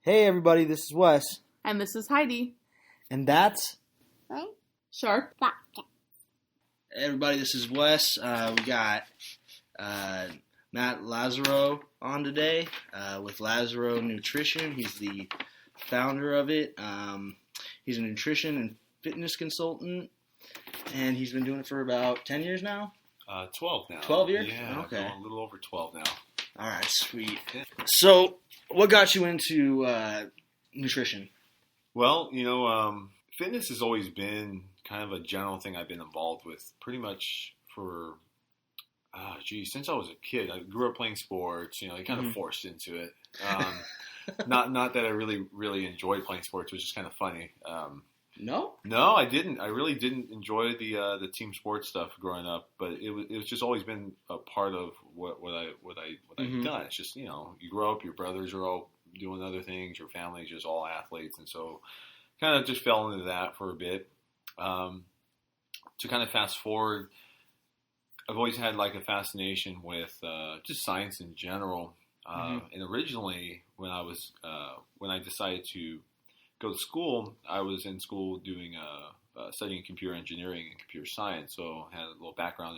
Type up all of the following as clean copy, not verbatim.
Hey everybody, this is Wes. And this is Heidi. And that's... Sharp. Hey everybody, this is Wes. We got Matt Lazaro on today with Lazaro Nutrition. He's the founder of it. He's a nutrition and fitness consultant, and he's been doing it for about 10 years now? 12 now. 12 years? Yeah, okay. A little over 12 now. All right, sweet. So, what got you into nutrition? Well, fitness has always been kind of a general thing I've been involved with pretty much for, since I was a kid. I grew up playing sports, kind of forced into it. Not that I really enjoyed playing sports, which is kind of funny. No? No, I didn't. I really didn't enjoy the team sports stuff growing up, but it was just always been a part of what I've done. It's just, you grow up, your brothers are all doing other things, your family's just all athletes, and so kind of just fell into that for a bit. To kind of fast forward, I've always had like a fascination with just science in general. And originally, when I decided to go to school, I was in school doing studying computer engineering and computer science, so I had a little background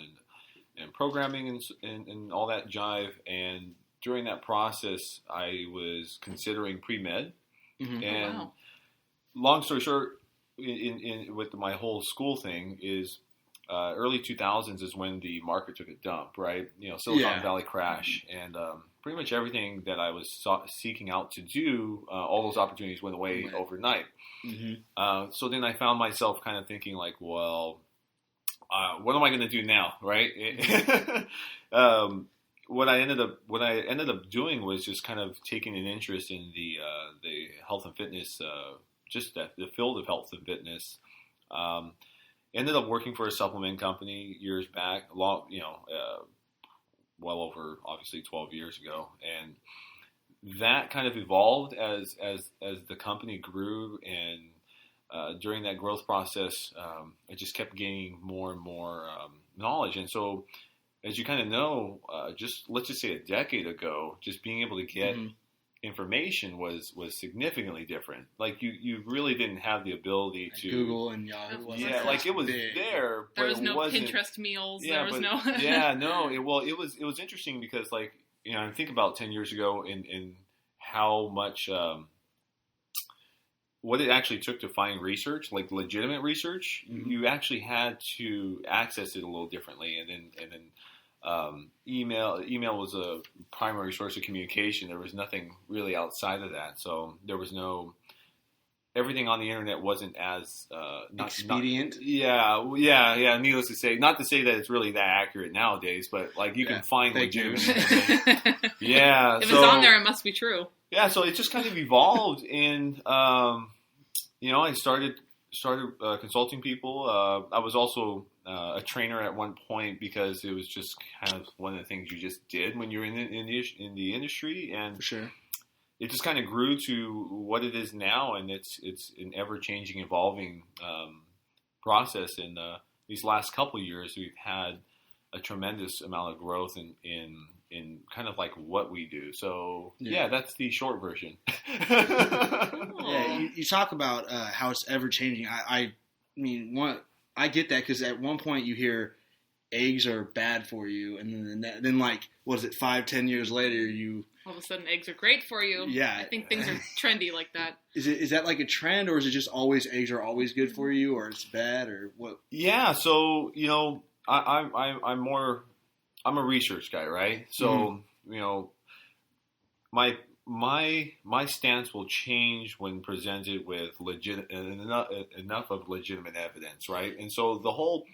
in programming and all that jive. And during that process, I was considering pre-med. And long story short, in with my whole school thing is early 2000s is when the market took a dump, right? Silicon Valley crash, and pretty much everything that I was seeking out to do, all those opportunities went away overnight. So then I found myself kind of thinking like, well, what am I going to do now, right? What I ended up doing was just kind of taking an interest in the health and fitness, just the field of health and fitness. Ended up working for a supplement company years back, well over obviously 12 years ago, and that kind of evolved as the company grew, and during that growth process, I just kept gaining more and more knowledge. And so, as you kind of know, let's just say a decade ago, just being able to get information was significantly different. Like you really didn't have the ability to Google and Yahoo. It was there, but there was no wasn't, Pinterest meals. Yeah, there was no. It was interesting because I think about 10 years ago in how much what it actually took to find research, like legitimate research. You actually had to access it a little differently, and then email was a primary source of communication. There was nothing really outside of that, so there was everything on the internet wasn't as expedient. Needless to say, not to say that it's really that accurate nowadays, but you can find legitimate. If it's on there, it must be true. Yeah, so it just kind of evolved, and I started consulting people. I was also a trainer at one point because it was just kind of one of the things you just did when you're in the industry, and for sure, it just kind of grew to what it is now, and it's an ever-changing, evolving process. And these last couple of years, we've had a tremendous amount of growth in kind of like what we do. So that's the short version. You talk about how it's ever changing. I mean, I get that because at one point you hear eggs are bad for you, and then like, what is it, 5-10 years later you all of a sudden eggs are great for you. Yeah, I think things are trendy like that. Is that like a trend, or is it just always eggs are always good for you, or it's bad, or what? Yeah, so I'm a research guy, right? So my stance will change when presented with enough of legitimate evidence, right? And so the whole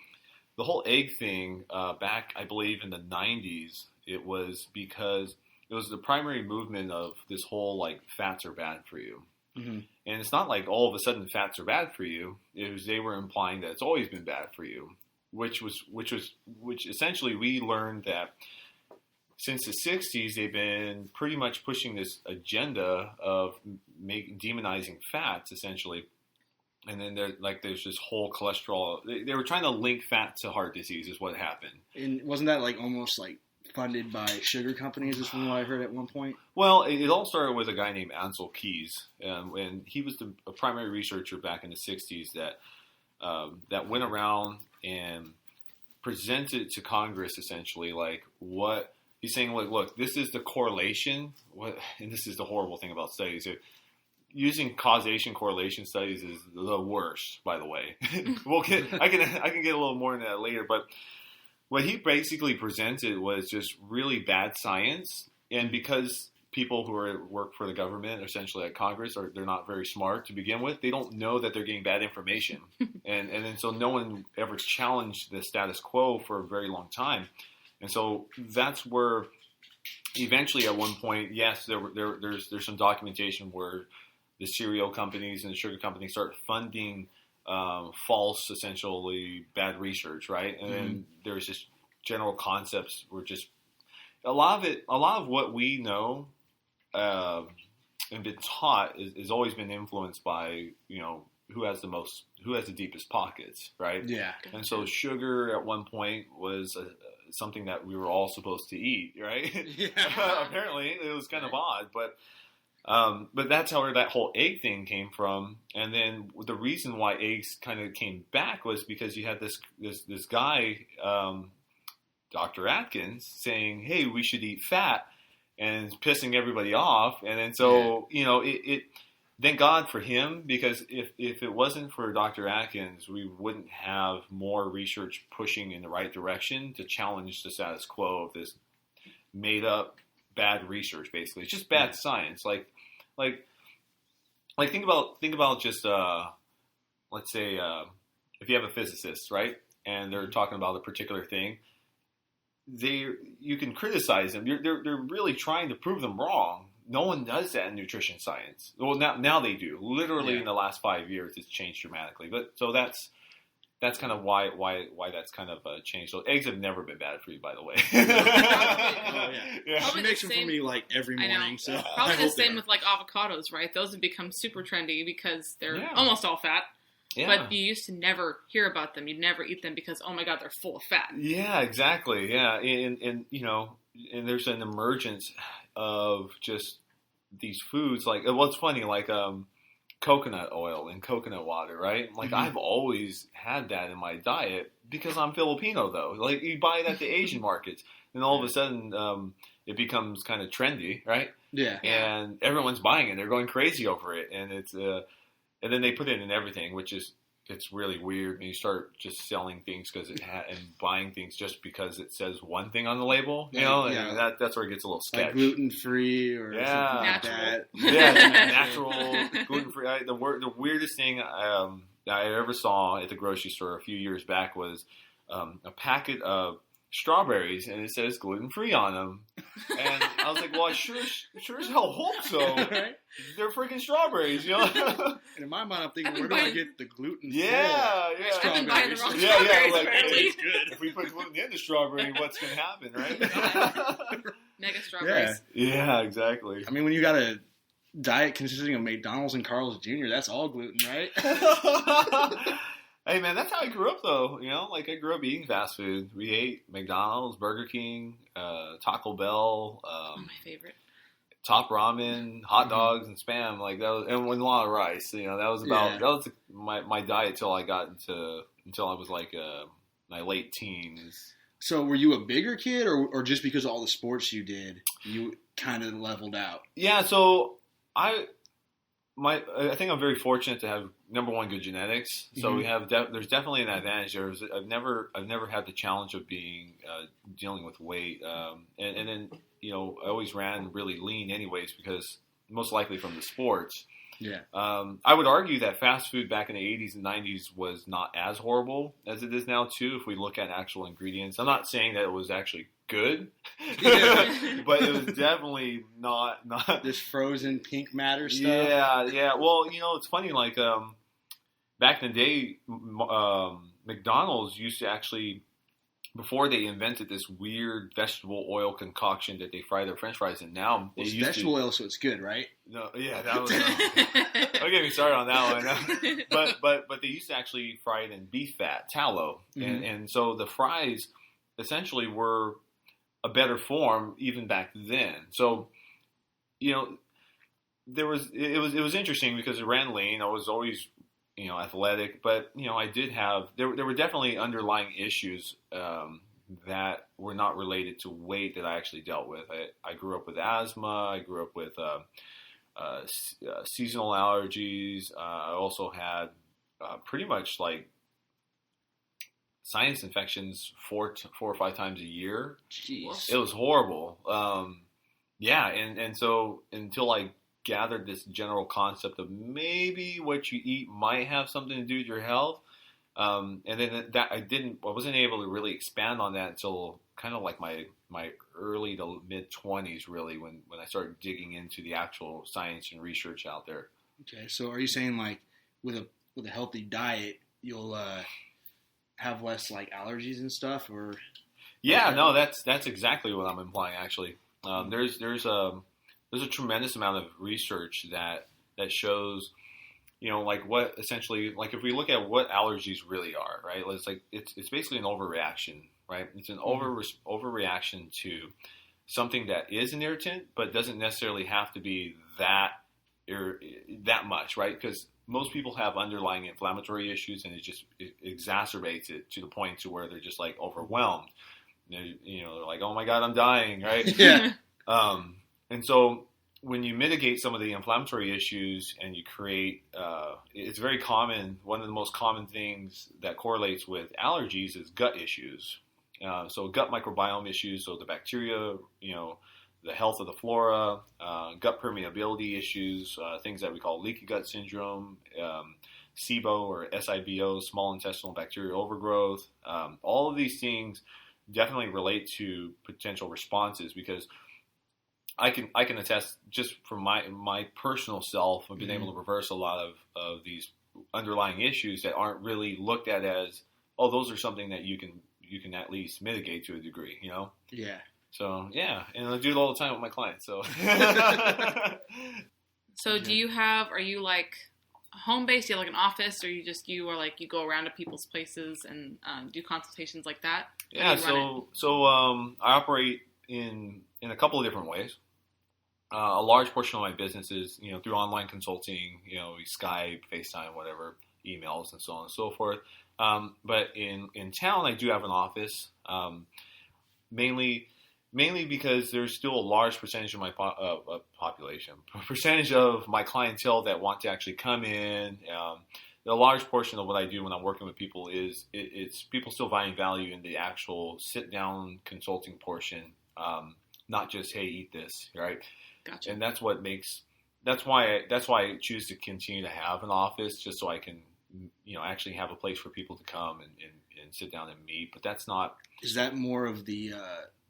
egg thing back, I believe, in the 90s, it was because it was the primary movement of this whole like fats are bad for you. And it's not like all of a sudden fats are bad for you. It was they were implying that it's always been bad for you, which essentially we learned that since the 60s, they've been pretty much pushing this agenda of demonizing fats, essentially. And then there's this whole cholesterol. They were trying to link fat to heart disease is what happened. And wasn't that like almost like funded by sugar companies, is from what I heard at one point. Well, it all started with a guy named Ansel Keys, and he was a primary researcher back in the 60s that went around and presented to Congress essentially like what he's saying. Look, this is the correlation. And this is the horrible thing about studies. Using causation correlation studies is the worst, by the way. I can get a little more into that later, but what he basically presented was just really bad science, and because people who work for the government, essentially at Congress, they're not very smart to begin with. They don't know that they're getting bad information, and then so no one ever challenged the status quo for a very long time, and so that's where eventually at one point, yes, there's some documentation where the cereal companies and the sugar companies start funding false, essentially bad research, right? And then there's just general concepts were just a lot of what we know and been taught is always been influenced by, who has the deepest pockets, right? Yeah. And so sugar at one point was something that we were all supposed to eat, right? Yeah. Apparently it was kind of odd, but that's how that whole egg thing came from. And then the reason why eggs kind of came back was because you had this guy, Dr. Atkins, saying, "Hey, we should eat fat," and pissing everybody off. And then so it thank God for him, because if it wasn't for Dr. Atkins, we wouldn't have more research pushing in the right direction to challenge the status quo of this made up bad research. Basically, it's just bad science. Like think about just let's say if you have a physicist, right, and they're talking about a particular thing, you can criticize them. They're really trying to prove them wrong. No one does that in nutrition science. Well, now they do. Literally in the last 5 years, it's changed dramatically. But so that's kind of why that's kind of changed. So eggs have never been bad for you, by the way. She makes them for me like every morning. So probably the same with like avocados, right? Those have become super trendy because they're almost all fat. Yeah. But you used to never hear about them. You'd never eat them because, oh my God, they're full of fat. Yeah, exactly. Yeah, and and there's an emergence of just these foods. Like, what's funny, like coconut oil and coconut water, right? Like, I've always had that in my diet because I'm Filipino, though. Like, you buy it at the Asian markets, and all of a sudden it becomes kind of trendy, right? Yeah. And everyone's buying it. They're going crazy over it, and it's and then they put it in everything, which is, it's really weird when you start just selling things and buying things just because it says one thing on the label, and that's where it gets a little sketchy. Like gluten-free or something like that. Yeah, natural, gluten-free. The weirdest thing I ever saw at the grocery store a few years back was a packet of strawberries, and it says gluten-free on them. And I was like, well, I sure as hell hope so. Right? They're freaking strawberries, And in my mind, I'm thinking, where do I get the gluten? Yeah. I've been buying the wrong strawberries. Like, it's good. If we put gluten in the strawberry, what's going to happen, right? Mega strawberries. Yeah, exactly. I mean, when you got a diet consisting of McDonald's and Carl's Jr., that's all gluten, right? Hey, man, that's how I grew up, though. Like, I grew up eating fast food. We ate McDonald's, Burger King, Taco Bell. My favorite. Top ramen, hot dogs, and Spam. Like, that was, and a lot of rice. That was about, that was my diet until I was like my late teens. So were you a bigger kid, or just because of all the sports you did, you kind of leveled out? Yeah, so I think I'm very fortunate to have, number one, good genetics. So we have there's definitely an advantage there. I've never had the challenge of dealing with weight, and then I always ran really lean anyways, because most likely from the sports. Yeah. I would argue that fast food back in the 80s and 90s was not as horrible as it is now too, if we look at actual ingredients. I'm not saying that it was actually good, but it was definitely not this frozen pink matter stuff. Yeah. Well, it's funny, like back in the day, McDonald's used to actually, before they invented this weird vegetable oil concoction that they fry their French fries in, now it's vegetable oil, so it's good, right? No, yeah, that was. Don't get me started on that one. But they used to actually fry it in beef fat, tallow, and so the fries essentially were a better form even back then. So, it was interesting because I ran lean. I was always, athletic, but, I did have, there were definitely underlying issues that were not related to weight that I actually dealt with. I grew up with asthma. I grew up with seasonal allergies. I also had pretty much like sinus infections 4 or 5 times a year. Jeez. It was horrible. And so until I gathered this general concept of maybe what you eat might have something to do with your health, and then I wasn't able to really expand on that until kind of like my early to mid 20s, really, when I started digging into the actual science and research out there. Okay, so are you saying like with a healthy diet, you'll have less like allergies and stuff, or? Yeah, no, that's exactly what I'm implying. Actually, there's a tremendous amount of research that shows, like what essentially, like if we look at what allergies really are, right? It's basically an overreaction, right? It's an overreaction to something that is an irritant, but doesn't necessarily have to be that much, right? Because most people have underlying inflammatory issues, and it exacerbates it to the point to where they're just like overwhelmed. They're like, oh my God, I'm dying, right? Yeah. And so when you mitigate some of the inflammatory issues and you create, it's very common. One of the most common things that correlates with allergies is gut issues. So gut microbiome issues, so the bacteria, the health of the flora, gut permeability issues, things that we call leaky gut syndrome, SIBO or SIBO, small intestinal bacterial overgrowth. All of these things definitely relate to potential responses, because I can attest just from my personal self, I've been able to reverse a lot of these underlying issues that aren't really looked at as, oh, those are something that you can at least mitigate to a degree, Yeah. So yeah, and I do it all the time with my clients. So. So are you like home based? Do you have like an office, or you go around to people's places and do consultations like that? Yeah. So I operate in a couple of different ways. A large portion of my business is, through online consulting, Skype, FaceTime, whatever, emails, and so on and so forth. But in town, I do have an office, mainly because there's still a large percentage of my percentage of my clientele that want to actually come in. A large portion of what I do when I'm working with people is it's people still finding value in the actual sit down consulting portion, not just, hey, eat this, right? Gotcha. And that's why I choose to continue to have an office, just so I can, actually have a place for people to come and sit down and meet. But that's not. Is that more of the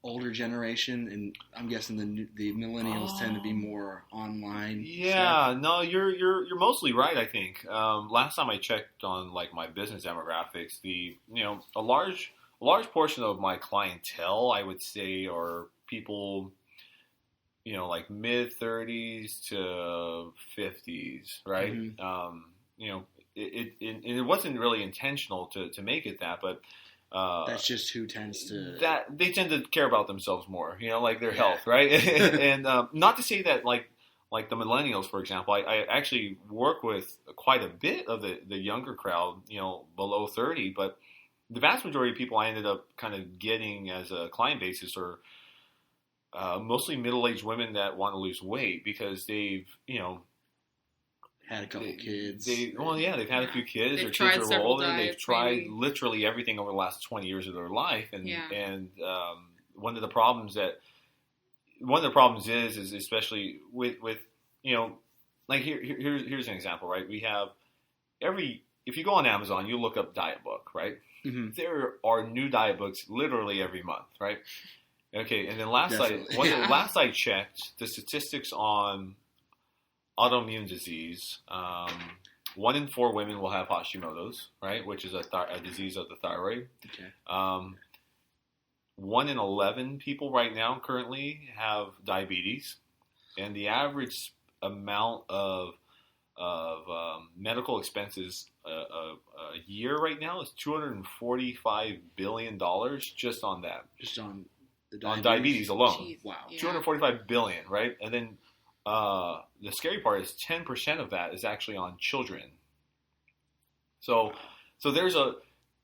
older generation? And I'm guessing the millennials tend to be more online. Yeah, stuff. No, you're mostly right. I think last time I checked on like my business demographics, a large portion of my clientele, I would say, are people, like mid 30s to 50s, right? Mm-hmm. It wasn't really intentional to make it that, but that's just who tends to. That they tend to care about themselves more, like their health, right? And not to say that like the millennials, for example, I actually work with quite a bit of the younger crowd, below 30, but the vast majority of people I ended up kind of getting as a client basis are mostly middle-aged women that want to lose weight because they've, had a couple kids. They've had a few kids. They've Their kids are older. Diets, they've tried maybe. Literally everything over the last 20 years of their life, and one of the problems is especially with like here's an example, right? We have if you go on Amazon, you look up diet book, right? Mm-hmm. There are new diet books literally every month, right? Okay, and then last I checked, the statistics on autoimmune disease, 1 in 4 women will have Hashimoto's, right, which is a disease of the thyroid. Okay. 1 in 11 people right now currently have diabetes, and the average amount of medical expenses a year right now is $245 billion just on that. Just on on diabetes alone. Jeez. Wow. Yeah. 245 billion, right? And then the scary part is 10% of that is actually on children. So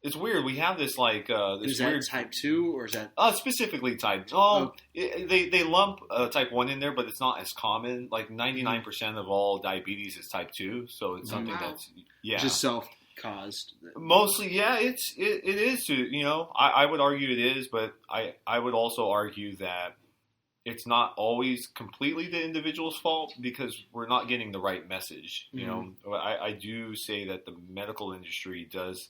it's weird. We have this this is weird that type 2 or is that specifically type. They lump type 1 in there, but it's not as common. Like 99% of all diabetes is type 2, so it's something that's just self-caused? Mostly, yeah. It is. I would argue it is, but I would also argue that it's not always completely the individual's fault because we're not getting the right message. I do say that the medical industry does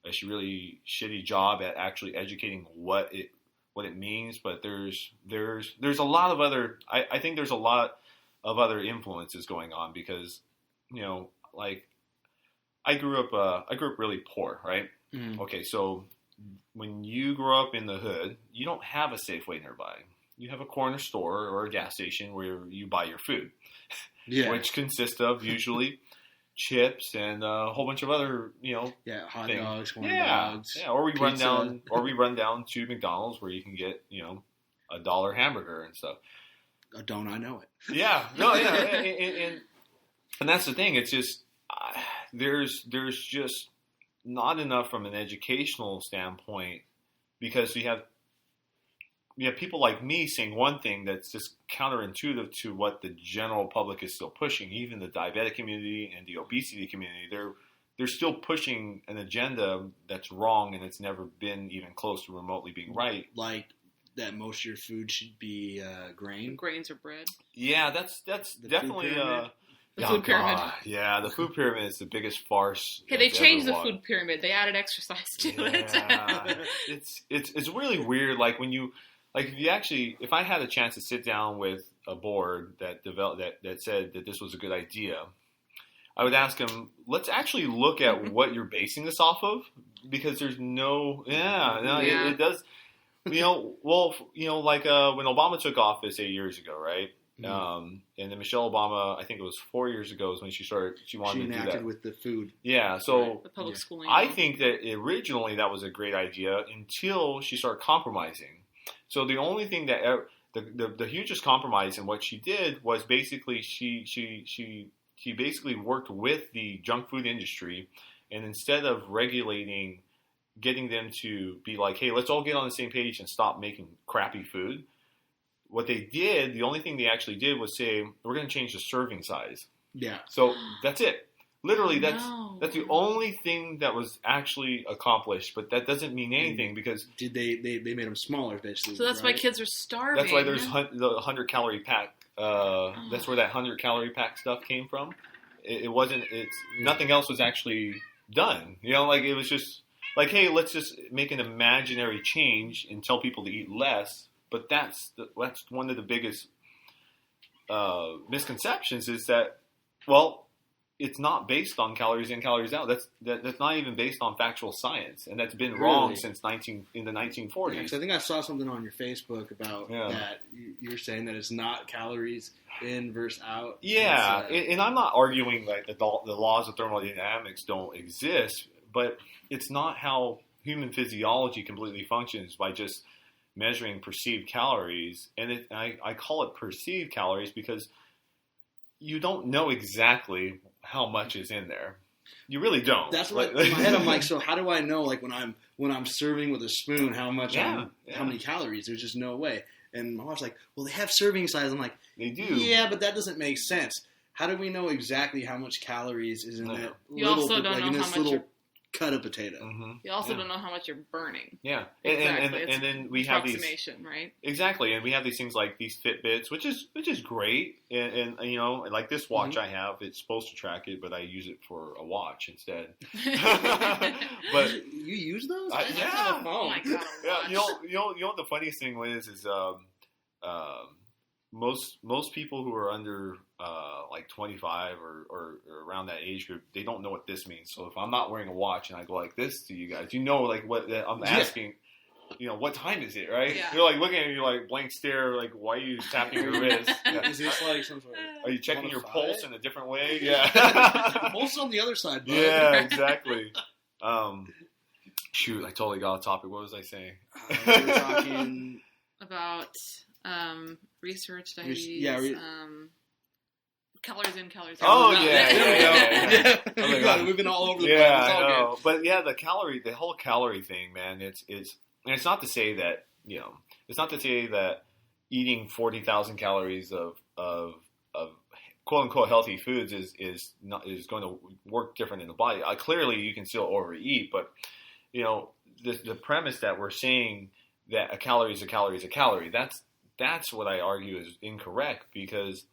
a really shitty job at actually educating what it means, but there's a lot of other. I think there's a lot of other influences going on because like I grew up really poor, right? Mm. Okay, so when you grow up in the hood, you don't have a Safeway nearby. You have a corner store or a gas station where you buy your food, which consists of usually chips and a whole bunch of other, hot things. dogs, corn dogs. Yeah, or we pizza. run down to McDonald's where you can get, $1 hamburger and stuff. Don't I know it? Yeah, no, yeah, and that's the thing. It's just there's just not enough from an educational standpoint because you have people like me saying one thing that's just counterintuitive to what the general public is still pushing. Even the diabetic community and the obesity community, they're still pushing an agenda that's wrong and it's never been even close to remotely being right. Like that most of your food should be grains or bread. Yeah, that's definitely the food pyramid. Yeah, the food pyramid is the biggest farce. Hey, they changed the food pyramid. They added exercise to it. It's really weird. Like when you. Like if I had a chance to sit down with a board that said that this was a good idea, I would ask them, let's actually look at what you're basing this off of, because there's it does, like when Obama took office 8 years ago, right? Mm-hmm. And then Michelle Obama, I think it was 4 years ago, is when she wanted to do that with the food. Yeah, so the public schooling. I think that originally that was a great idea until she started compromising. So the only thing that the hugest compromise in what she did was basically she basically worked with the junk food industry, and instead of regulating, getting them to be like, hey, let's all get on the same page and stop making crappy food. What they did, the only thing they actually did was say, we're going to change the serving size. Yeah. So that's it. Literally, that's the only thing that was actually accomplished, but that doesn't mean anything because did they made them smaller, basically. So that's why kids are starving. That's why there's the 100-calorie pack. That's where that 100-calorie pack stuff came from. It wasn't. It's nothing else was actually done. Like it was just like, hey, let's just make an imaginary change and tell people to eat less. But that's one of the biggest misconceptions is that, well, it's not based on calories in, calories out. That's not even based on factual science, and that's been wrong since in the 1940s. Yeah, I think I saw something on your Facebook about that. You're saying that it's not calories in versus out. Yeah, and I'm not arguing that the laws of thermodynamics don't exist, but it's not how human physiology completely functions by just measuring perceived calories. And I call it perceived calories because you don't know exactly how much is in there. You really don't. That's what in my head I'm like. So how do I know, like when I'm serving with a spoon, how many calories? There's just no way. And my wife's like, well, they have serving size. I'm like, they do. Yeah, but that doesn't make sense. How do we know exactly how much calories is in that little cut of potato? Mm-hmm. You also don't know how much you're burning. Yeah, exactly. and then we have these right? Exactly, and we have these things like these Fitbits, which is great, and like this watch I have, it's supposed to track it, but I use it for a watch instead. But you use those? Yeah. Oh my god. Yeah, you know what the funniest thing is most people who are under like 25 or around that age group, they don't know what this means. So if I'm not wearing a watch and I go like this to you guys, like what I'm asking, what time is it, right? Yeah. You're like looking at me like blank stare, like why are you tapping your wrist? Yeah. Is this like some sort of? Are you checking your pulse in a different way? Yeah. Pulse on the other side, bud. Yeah, exactly. Shoot, I totally got off topic. What was I saying? We were talking. about research, diabetes, calories in, calories out. Oh, yeah. There we go. We've been all over the place. Yeah, It's all I know. good. But yeah, the whole calorie thing, man, and it's not to say that, it's not to say that eating 40,000 calories of quote unquote healthy foods is going to work different in the body. Clearly you can still overeat, but the premise that we're saying that a calorie is a calorie is a calorie, that's what I argue is incorrect, because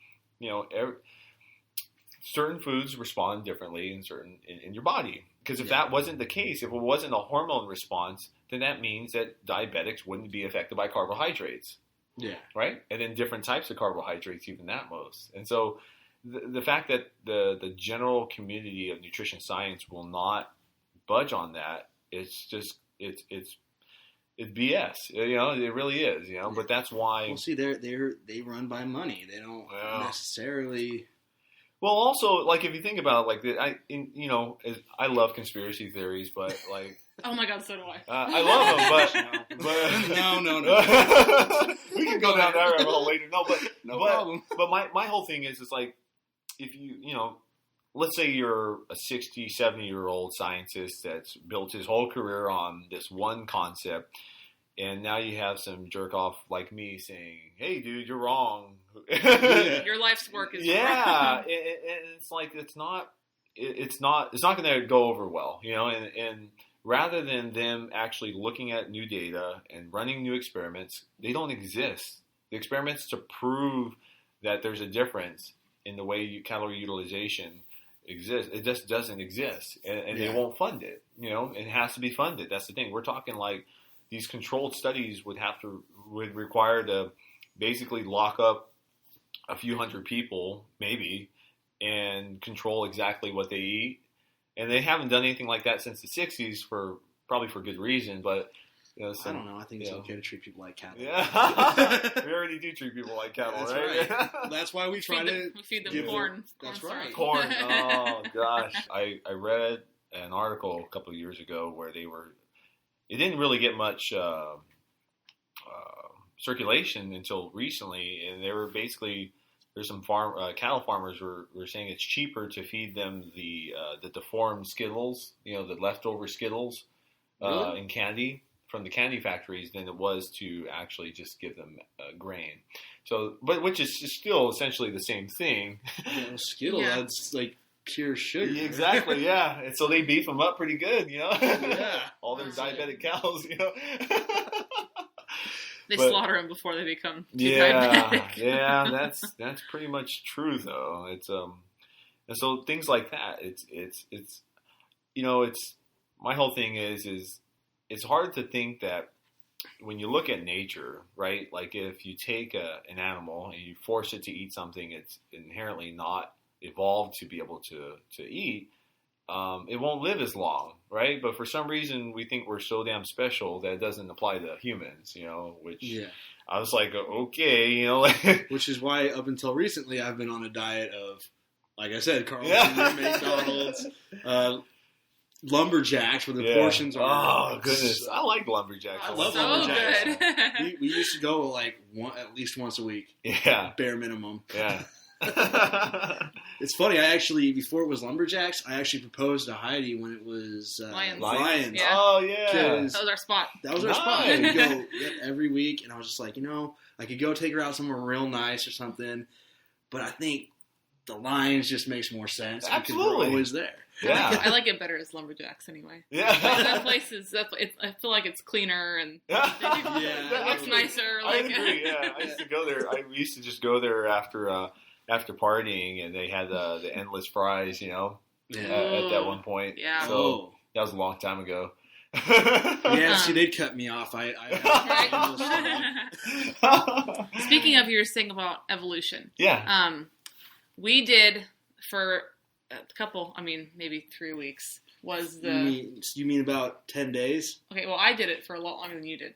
certain foods respond differently in your body. Because if that wasn't the case, if it wasn't a hormone response, then that means that diabetics wouldn't be affected by carbohydrates. Yeah. Right? And then different types of carbohydrates, even that most. And so the fact that the general community of nutrition science will not budge on that, it's BS. It really is. But that's why. Well, see, they run by money. They don't necessarily. Well, also, like, if you think about it, like, I love conspiracy theories, but, like... Oh, my God, so do I. I love them, but No. We can go down that rabbit hole later. No problem. But my whole thing is like, if let's say you're a 60, 70-year-old scientist that's built his whole career on this one concept, and now you have some jerk off like me saying, "Hey, dude, you're wrong." Your life's work is wrong. And it's like it's not going to go over well, And rather than them actually looking at new data and running new experiments, they don't exist. The experiments to prove that there's a difference in the way calorie utilization exists, it just doesn't exist, and they won't fund it. It has to be funded. That's the thing. We're talking like. These controlled studies would require to basically lock up a few hundred people, maybe, and control exactly what they eat. And they haven't done anything like that since the 60s, probably for good reason. But I don't know. I think it's okay to treat people like cattle. Yeah, we already do treat people like cattle, That's right? That's why we try we feed them corn. That's right. Corn. Oh gosh, I read an article a couple of years ago where it didn't really get much circulation until recently, and they were basically there's some cattle farmers were saying it's cheaper to feed them the deformed Skittles, the leftover Skittles in candy from the candy factories than it was to actually just give them grain. So, but which is still essentially the same thing. Skittles, that's like pure sugar. Exactly, yeah. And so they beef them up pretty good, Yeah. All their diabetic cows, They slaughter them before they become too diabetic. Yeah, that's pretty much true though. It's and so things like that. It's my whole thing is it's hard to think that when you look at nature, right? Like if you take an animal and you force it to eat something it's inherently not evolved to be able to eat, it won't live as long, right? But for some reason we think we're so damn special that it doesn't apply to humans, which I was like, okay, which is why up until recently I've been on a diet of, like I said, Carl's Jr., McDonald's, lumberjacks, where the portions are. Oh goodness, I like lumberjacks. I love lumberjacks. We used to go like at least once a week. Yeah, bare minimum. Yeah. It's funny. I actually, before it was lumberjacks, I actually proposed to Heidi when it was Lions. Yeah. Oh yeah, that was our spot. That was our spot. I would go every week, and I was just like, I could go take her out somewhere real nice or something. But I think the Lions just makes more sense. Absolutely, because we're always there. Yeah, I like it better as lumberjacks anyway. Yeah, that place is. I feel like it's cleaner and it looks nicer. I agree. Yeah, I used to go there. We used to just go there after partying, and they had the endless fries, at that one point. Yeah. So that was a long time ago. See, they'd cut me off. Speaking of your thing about evolution. Yeah. We did for a couple, maybe 3 weeks. You mean about 10 days? Okay, well, I did it for a lot longer than you did.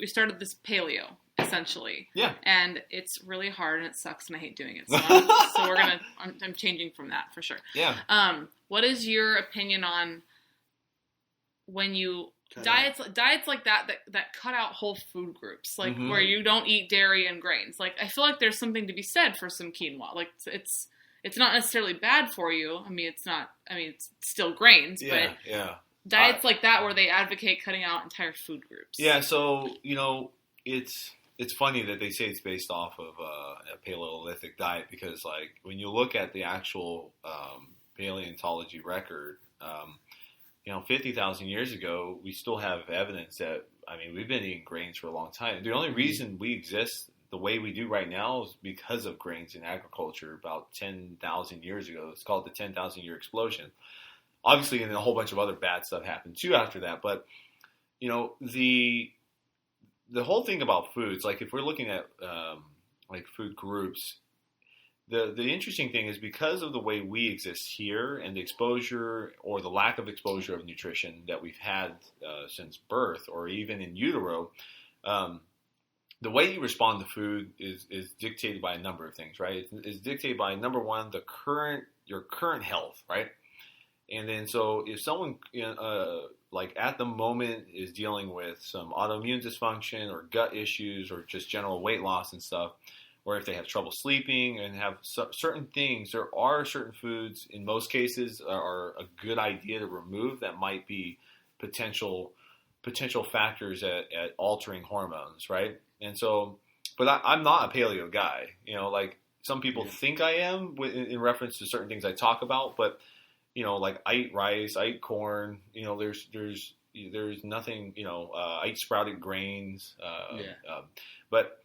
We started this paleo, essentially. Yeah. And it's really hard and it sucks and I hate doing it. So, I'm changing from that for sure. Yeah. What is your opinion on when you diets like that cut out whole food groups, like where you don't eat dairy and grains. Like, I feel like there's something to be said for some quinoa. Like, it's not necessarily bad for you. I mean, it's still grains, but diets like that where they advocate cutting out entire food groups. Yeah, so, it's funny that they say it's based off of a Paleolithic diet because, like, when you look at the actual paleontology record, 50,000 years ago, we still have evidence that, we've been eating grains for a long time. The only reason we exist the way we do right now is because of grains in agriculture about 10,000 years ago. It's called the 10,000 year explosion. Obviously, and a whole bunch of other bad stuff happened too after that. But, the whole thing about foods, like if we're looking at like food groups, the interesting thing is because of the way we exist here and the exposure or the lack of exposure of nutrition that we've had since birth or even in utero, the way you respond to food is dictated by a number of things, right? It's dictated by, number one, your current health, right? And then so if someone like at the moment is dealing with some autoimmune dysfunction or gut issues or just general weight loss and stuff, or if they have trouble sleeping and have certain things, there are certain foods in most cases are a good idea to remove that might be potential factors at altering hormones, right? And so, but I'm not a paleo guy, like some people think I am in reference to certain things I talk about, but like I eat rice, I eat corn, there's nothing, I eat sprouted grains. But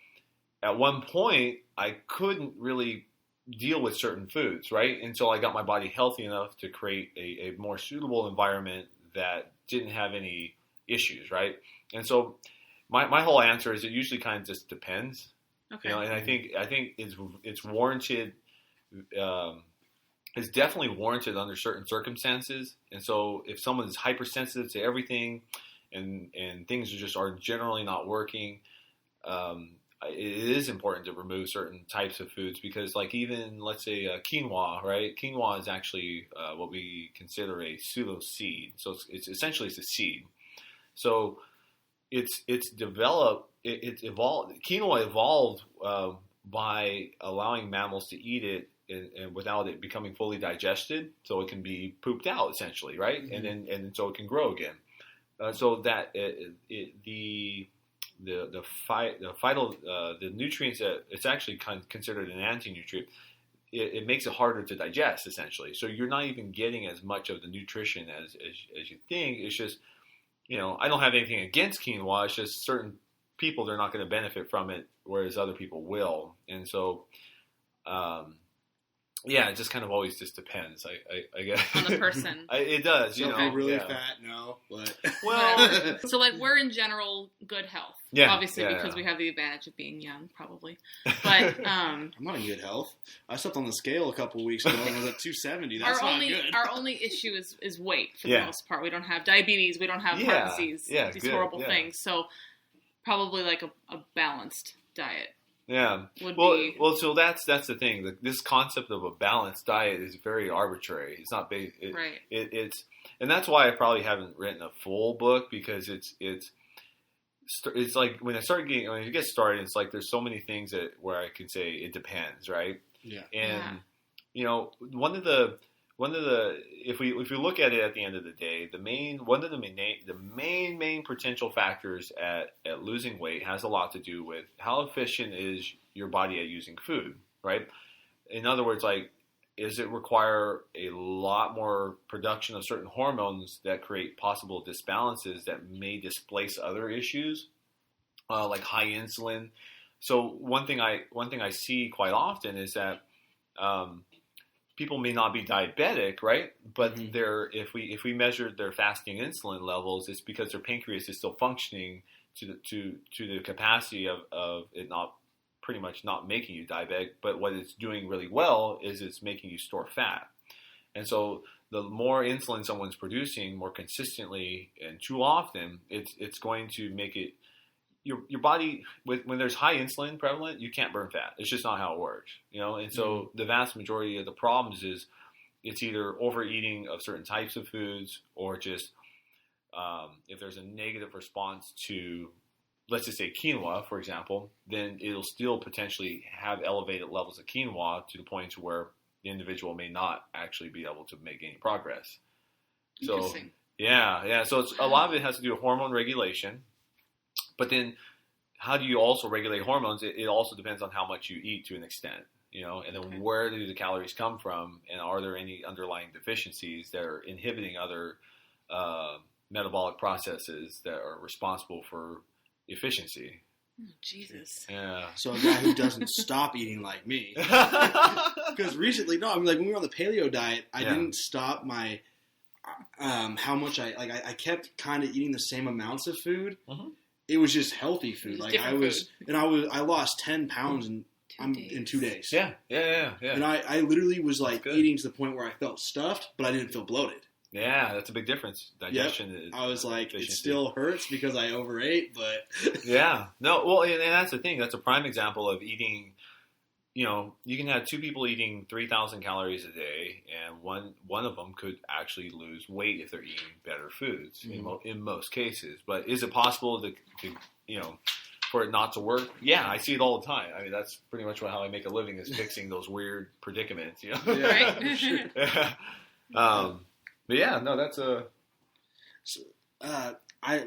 at one point I couldn't really deal with certain foods, right? Until I got my body healthy enough to create a more suitable environment that didn't have any issues, right? And so my whole answer is it usually kind of just depends. Okay. And I think it's warranted, is definitely warranted under certain circumstances. And so if someone is hypersensitive to everything and things are generally not working, it is important to remove certain types of foods because like even, let's say quinoa, right? Quinoa is actually what we consider a pseudo seed. So it's essentially a seed. So it's evolved. Quinoa evolved by allowing mammals to eat it and without it becoming fully digested, so it can be pooped out essentially, right? Mm-hmm. And then so it can grow again. So that the nutrients that it's actually considered an anti-nutrient. It makes it harder to digest essentially. So you're not even getting as much of the nutrition as you think. It's just I don't have anything against quinoa. It's just certain people they're not going to benefit from it, whereas other people will. And so. Yeah, it just kind of always just depends. I guess on the person. It does, If you're really fat, no, but well, so like we're in general good health. Yeah, obviously because we have the advantage of being young, probably. But I'm not in good health. I stepped on the scale a couple weeks ago and I was at 270. That's not good. Our only issue is weight for the most part. We don't have diabetes. We don't have heart disease. These horrible things. So probably like a balanced diet. Yeah. Well, so that's the thing. This concept of a balanced diet is very arbitrary. It's not based. Right. It's and that's why I probably haven't written a full book because it's like when you get started, it's like there's so many things where I can say it depends, right? Yeah. And one of the if we look at it at the end of the day, the main potential factors at losing weight has a lot to do with how efficient is your body at using food, right? In other words, like, does it require a lot more production of certain hormones that create possible disbalances that may displace other issues, like high insulin? So one thing I see quite often is that people may not be diabetic, right? But if we measured their fasting insulin levels, it's because their pancreas is still functioning to the capacity of it pretty much not making you diabetic. But what it's doing really well is it's making you store fat. And so the more insulin someone's producing more consistently and too often, it's going to make it your body, when there's high insulin prevalent, you can't burn fat. It's just not how it works, And so the vast majority of the problems is it's either overeating of certain types of foods or just if there's a negative response to, let's just say quinoa, for example, then it'll still potentially have elevated levels of quinoa to the point to where the individual may not actually be able to make any progress. So, Interesting. yeah. So a lot of it has to do with hormone regulation. But then how do you also regulate hormones? It also depends on how much you eat to an extent, and then where do the calories come from? And are there any underlying deficiencies that are inhibiting other metabolic processes that are responsible for efficiency? Oh, Jesus. Yeah. So a guy who doesn't stop eating like me. Because recently, when we were on the paleo diet, I didn't stop my, how much I kept kind of eating the same amounts of food. Mm-hmm. It was just healthy food. I lost 10 pounds in 2 days. Yeah. And I literally was eating to the point where I felt stuffed, but I didn't feel bloated. Yeah, that's a big difference. Digestion. I was like, it still hurts because I overate, but yeah, no. Well, and that's the thing. That's a prime example of eating. You can have two people eating 3,000 calories a day, and one of them could actually lose weight if they're eating better foods in most cases. But is it possible to for it not to work? Yeah, I see it all the time. I mean, that's pretty much how I make a living, is fixing those weird predicaments. Right. Sure. But yeah, no, that's a. So,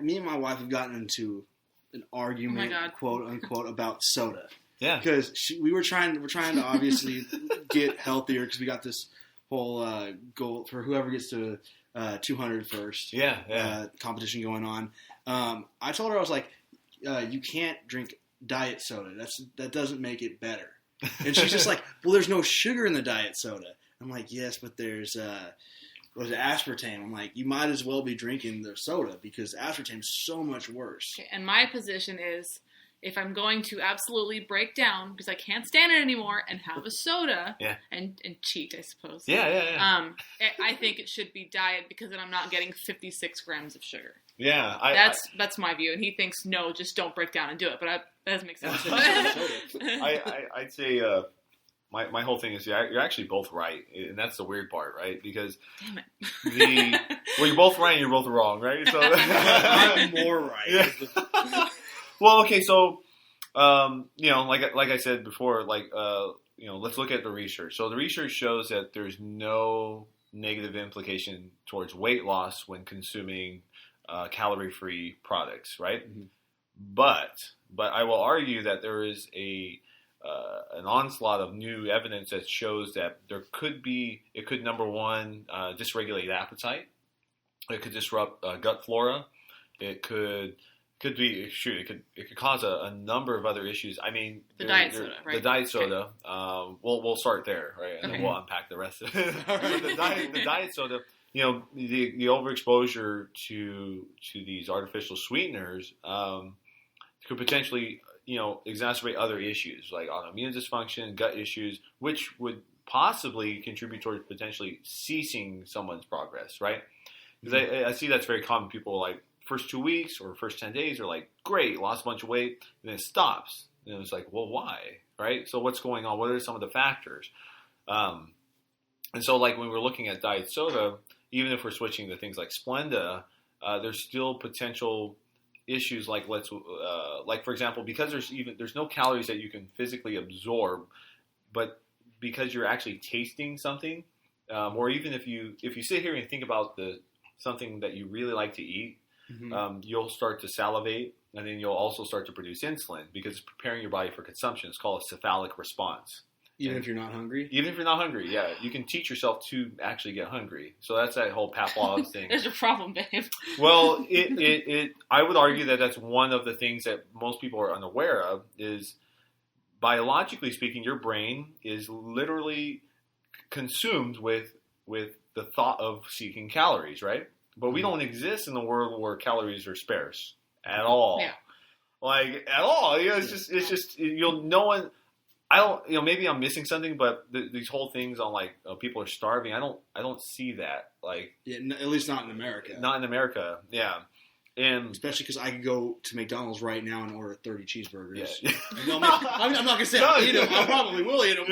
me and my wife have gotten into an argument, quote unquote, about soda. Yeah, because we're trying to obviously get healthier, because we got this whole goal for whoever gets to 200 first. Yeah. Competition going on. I told her, I was like, you can't drink diet soda. That doesn't make it better. And she's just like, well, there's no sugar in the diet soda. I'm like, yes, but there's aspartame. I'm like, you might as well be drinking the soda, because aspartame is so much worse. Okay, and my position is, if I'm going to absolutely break down because I can't stand it anymore and have a soda and cheat, I suppose. Yeah. I think it should be diet, because then I'm not getting 56 grams of sugar. Yeah. That's my view. And he thinks, no, just don't break down and do it. But that doesn't make sense. I'd say my whole thing is you're actually both right. And that's the weird part, right? Because damn it. Well, you're both right and you're both wrong, right? So I'm more right. Yeah. Well, okay, so, like I said before, let's look at the research. So the research shows that there's no negative implication towards weight loss when consuming calorie-free products, right? Mm-hmm. But I will argue that there is an onslaught of new evidence that shows that it could, number one, dysregulate appetite. It could disrupt gut flora. It could cause a number of other issues. I mean, the diet soda, right? The diet soda. Okay. We'll start there, right? And then we'll unpack the rest of it. the diet soda. The overexposure to these artificial sweeteners could potentially, exacerbate other issues like autoimmune dysfunction, gut issues, which would possibly contribute towards potentially ceasing someone's progress, right? Because I see that's very common. People like, first 2 weeks or first 10 days are like, great, lost a bunch of weight, and then it stops. And it's like, well, why? Right? So what's going on? What are some of the factors? And so when we're looking at diet soda, even if we're switching to things like Splenda, there's still potential issues like for example, because there's no calories that you can physically absorb, but because you're actually tasting something, or even if you sit here and think about something that you really like to eat, mm-hmm. You'll start to salivate, and then you'll also start to produce insulin because it's preparing your body for consumption. It's called a cephalic response. Even if you're not hungry? Even if you're not hungry, yeah. You can teach yourself to actually get hungry. So that's that whole Pavlov's thing. There's a problem, babe. Well, I would argue that that's one of the things that most people are unaware of is, biologically speaking, your brain is literally consumed with the thought of seeking calories, right? But we don't exist in a world where calories are sparse at all. Yeah. At all. It's just no one. I don't. Maybe I'm missing something, but these whole things on people are starving. I don't see that. At least not in America. Not in America. Yeah. And especially because I could go to McDonald's right now and order 30 cheeseburgers. Yeah. I'm not going to say I'll eat them. I probably will eat them.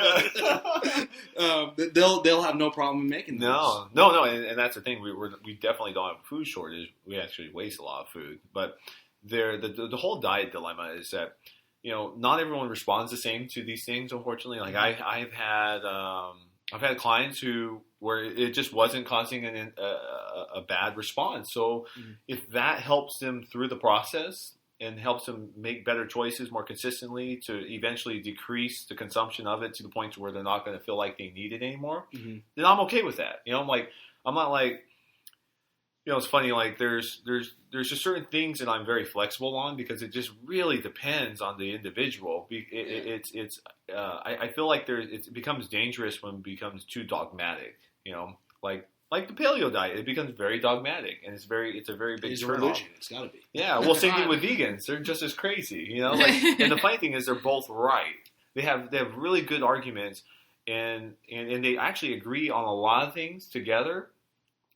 But they'll have no problem making those. No. And that's the thing. We definitely don't have a food shortage. We actually waste a lot of food. But the whole diet dilemma is that, not everyone responds the same to these things, unfortunately. Like I've had clients where it just wasn't causing a bad response. So if that helps them through the process and helps them make better choices more consistently to eventually decrease the consumption of it to the point to where they're not going to feel like they need it anymore, then I'm okay with that. I'm not like, it's funny, like there's just certain things that I'm very flexible on because it just really depends on the individual. I feel like it becomes dangerous when it becomes too dogmatic. Like the paleo diet, it becomes very dogmatic, and it's a very big It's a turn-off. religion. It's got to be. Yeah, well, same thing with vegans. They're just as crazy, and the funny thing is they're both right. They have really good arguments, and they actually agree on a lot of things together.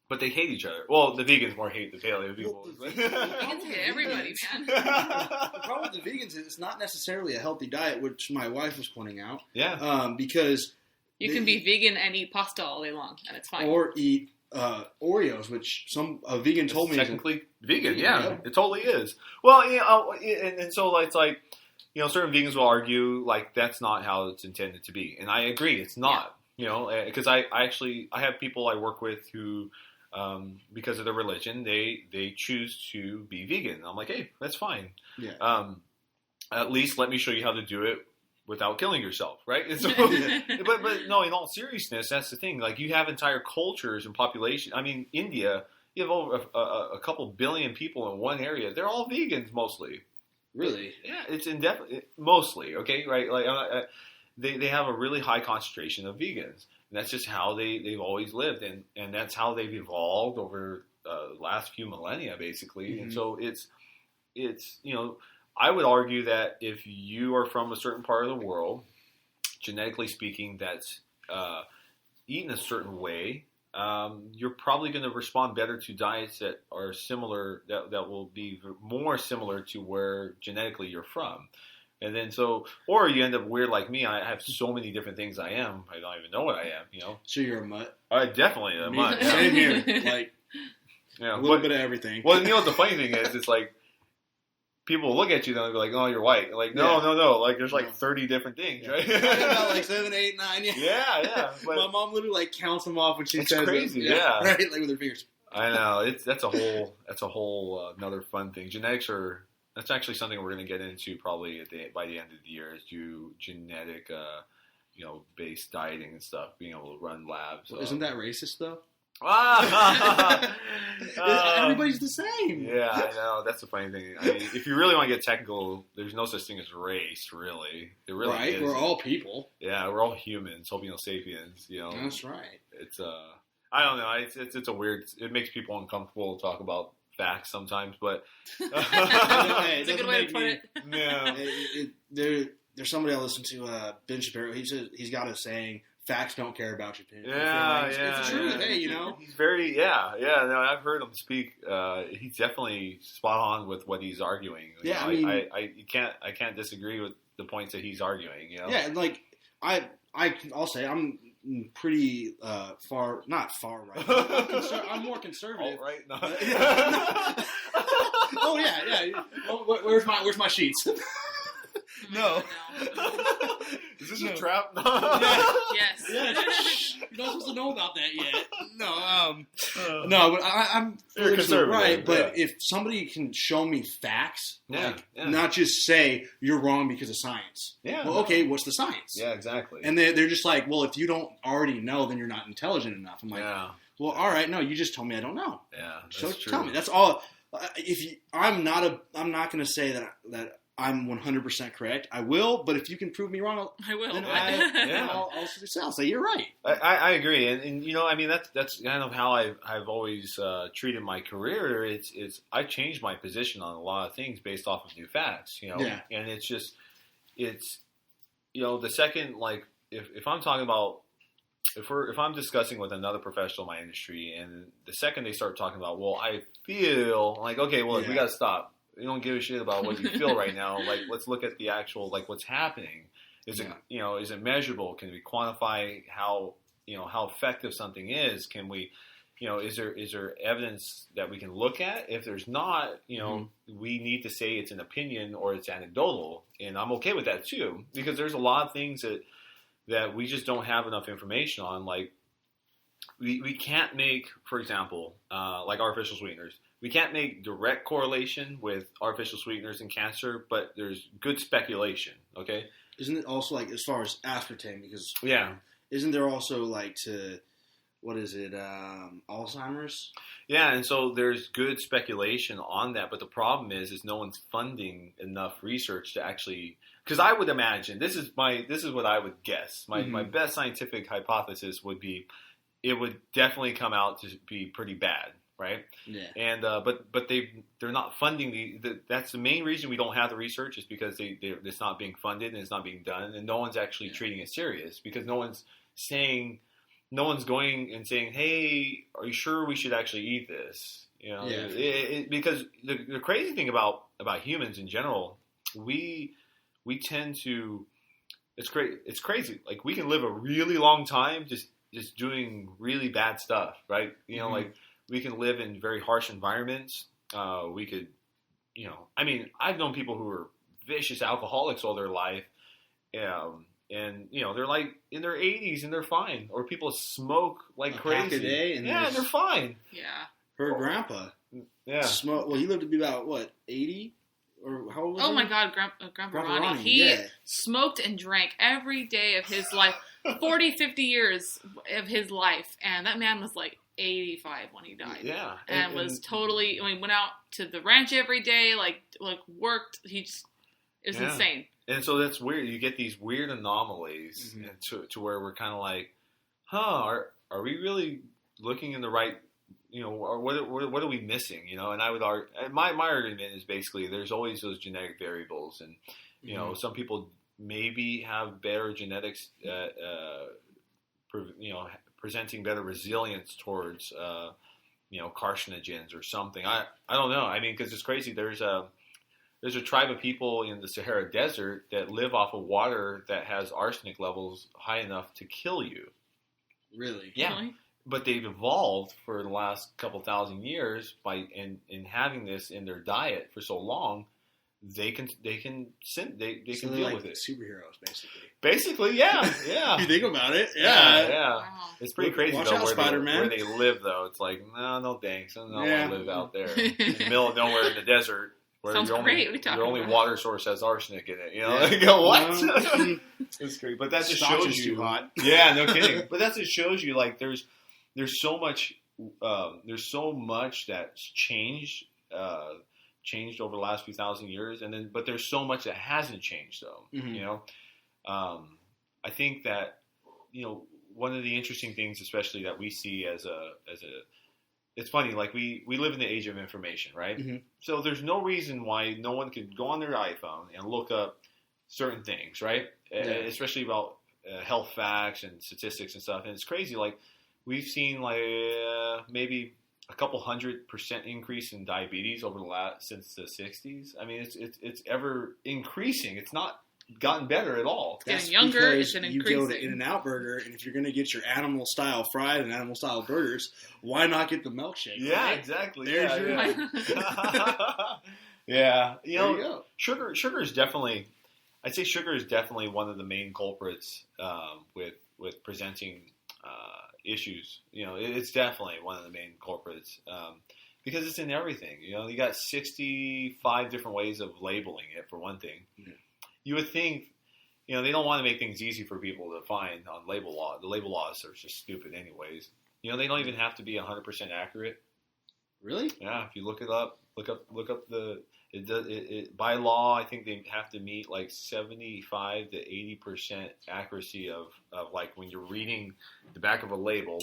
But they hate each other. Well, the vegans more hate the paleo people. Vegans hate everybody, man. The problem with the vegans is it's not necessarily a healthy diet, which my wife was pointing out. Yeah. Because you can be vegan and eat pasta all day long, and it's fine. Or eat Oreos, which a vegan told me technically vegan. Yeah, it totally is. Well, and so it's like, certain vegans will argue like that's not how it's intended to be, and I agree, it's not. Because I have people I work with who, because of their religion, they choose to be vegan. I'm like, hey, that's fine. Yeah. At least let me show you how to do it without killing yourself, right? And so, but no, in all seriousness, that's the thing. Like, you have entire cultures and population. I mean, India, you have over a couple billion people in one area. They're all vegans mostly. Really? Yeah, it's mostly, okay, right? Like, they have a really high concentration of vegans. And that's just how they've always lived, and that's how they've evolved over the last few millennia, basically. Mm-hmm. And so it's I would argue that if you are from a certain part of the world, genetically speaking, that's eaten a certain way, you're probably going to respond better to diets that are similar, that will be more similar to where genetically you're from. And then or you end up weird like me. I have so many different things I am. I don't even know what I am, So you're a mutt? I definitely am a mutt. Yeah. Same here. Like, a little bit of everything. Well, what the funny thing is, it's like, people look at you and they'll be like, oh, you're white. Like, no. Like, there's like 30 different things, right? I got like 7, 8, 9. Yeah. But my mom literally like counts them off when she says crazy, it. Yeah. Right? Like with her fingers. I know. That's a whole another fun thing. Genetics that's actually something we're going to get into probably by the end of the year, is do genetic, based dieting and stuff, being able to run labs. Well, isn't that racist though? Everybody's the same. Yeah, I know. That's the funny thing. I mean, if you really want to get technical, there's no such thing as race, really. It really right? is. We're all people. Yeah, we're all humans, Homo sapiens. That's right. It's I don't know. It's a weird. It makes people uncomfortable to talk about facts sometimes, but it's a good way to put it. Yeah. There's somebody I listen to, Ben Shapiro. He says he's got a saying: "Facts don't care about your opinion." Yeah, it's true. Yeah. Hey, he's very No, I've heard him speak. He's definitely spot on with what he's arguing. I can't disagree with the points that he's arguing. Yeah, like I'll say I'm pretty not far right. I'm more conservative. All right. No. Oh yeah. Well, where's my sheets? No. Is this a trap? No. Yes. You're not supposed to know about that yet. No, but I'm conservative, right. But if somebody can show me facts, not just say you're wrong because of science. Yeah. Well, okay, what's the science? Yeah, exactly. And they're just like, well, if you don't already know, then you're not intelligent enough. I'm like, well, all right, no, you just told me I don't know. Yeah, so tell me. That's all. I'm not going to say that I'm 100% correct. I will, but if you can prove me wrong, I will. Then I'll say you're right. I agree, and I mean that's kind of how I've always treated my career. It's I changed my position on a lot of things based off of new facts, and it's the second, like if I'm talking about if I'm discussing with another professional in my industry, and the second they start talking about, well, I feel like, okay, well, we got to stop. You don't give a shit about what you feel right now. Like, let's look at the actual, like, what's happening. Is it, is it measurable? Can we quantify how effective something is? Can we, is there evidence that we can look at? If there's not, we need to say it's an opinion or it's anecdotal, and I'm okay with that too, because there's a lot of things that we just don't have enough information on. Like, we can't make, for example, like artificial sweeteners. We can't make direct correlation with artificial sweeteners and cancer, but there's good speculation, okay? Isn't it also, like, as far as aspartame, because isn't there also, like, Alzheimer's? Yeah, and so there's good speculation on that, but the problem is no one's funding enough research to actually, because I would imagine, this is what I would guess. My best scientific hypothesis would be, it would definitely come out to be pretty bad, right? Yeah. And but they're not funding that's the main reason we don't have the research, is because it's not being funded and it's not being done, and no one's actually treating it serious, because no one's going and saying, hey, are you sure we should actually eat this? Because the crazy thing about humans in general, we tend to, it's crazy. Like, we can live a really long time just doing really bad stuff, right? Like, we can live in very harsh environments. We could, I've known people who are vicious alcoholics all their life, and they're like in their 80s and they're fine. Or people smoke like crazy. Half a day, and they're fine. Yeah. Her grandpa. Yeah. Well, he lived to be about 80? Or how old was he? Oh my God, Grandpa Ronnie. He smoked and drank every day of his life, 40, 50 years of his life, and that man was like 85 when he died. Yeah. And was totally, went out to the ranch every day, like worked. It was insane. And so that's weird. You get these weird anomalies to where we're kind of like, are we really looking in the right, or what are we missing? And I would argue, my argument is basically there's always those genetic variables, and some people maybe have better genetics, presenting better resilience towards carcinogens or something. I don't know. I mean, because it's crazy. There's a tribe of people in the Sahara Desert that live off of water that has arsenic levels high enough to kill you. Really? Yeah. Really? But they've evolved for the last couple thousand years in having this in their diet for so long. They can deal with it. Superheroes, basically. Basically, yeah. If you think about it, yeah. Wow. It's pretty crazy Watch though out, Spider-Man. where they live though. It's like, no thanks. I don't want to live out there in the middle of nowhere in the desert. Where Sounds great. Your only water source has arsenic in it. Yeah. Go, what? It's great, but that just shows you. Too hot. Yeah, no kidding. But that just shows you, like, there's so much that's changed over the last few thousand years, but there's so much that hasn't changed though. I think that one of the interesting things, especially that we see as a it's funny, like we live in the age of information, right? Mm-hmm. So there's no reason why no one could go on their iPhone and look up certain things, right? Yeah. Especially about health facts and statistics and stuff. And it's crazy. Like, we've seen maybe a couple 100% increase in diabetes since the 60s. I mean, it's ever increasing. It's not gotten better at all. It's getting younger. It's an increasing. You go to In-N-Out Burger, and if you're going to get your animal-style fries and animal-style burgers, why not get the milkshake? Yeah, right? exactly. There's your... Yeah. There you go. Sugar is definitely... I'd say sugar is definitely one of the main culprits with presenting issues. It's definitely one of the main culprits because it's in everything. You got 65 different ways of labeling it, for one thing. Yeah. You would think, they don't want to make things easy for people to find on label law. The label laws are just stupid anyways. They don't even have to be 100% accurate. Really? Yeah, if you look it up, look up by law, I think they have to meet like 75 to 80% accuracy of like when you're reading the back of a label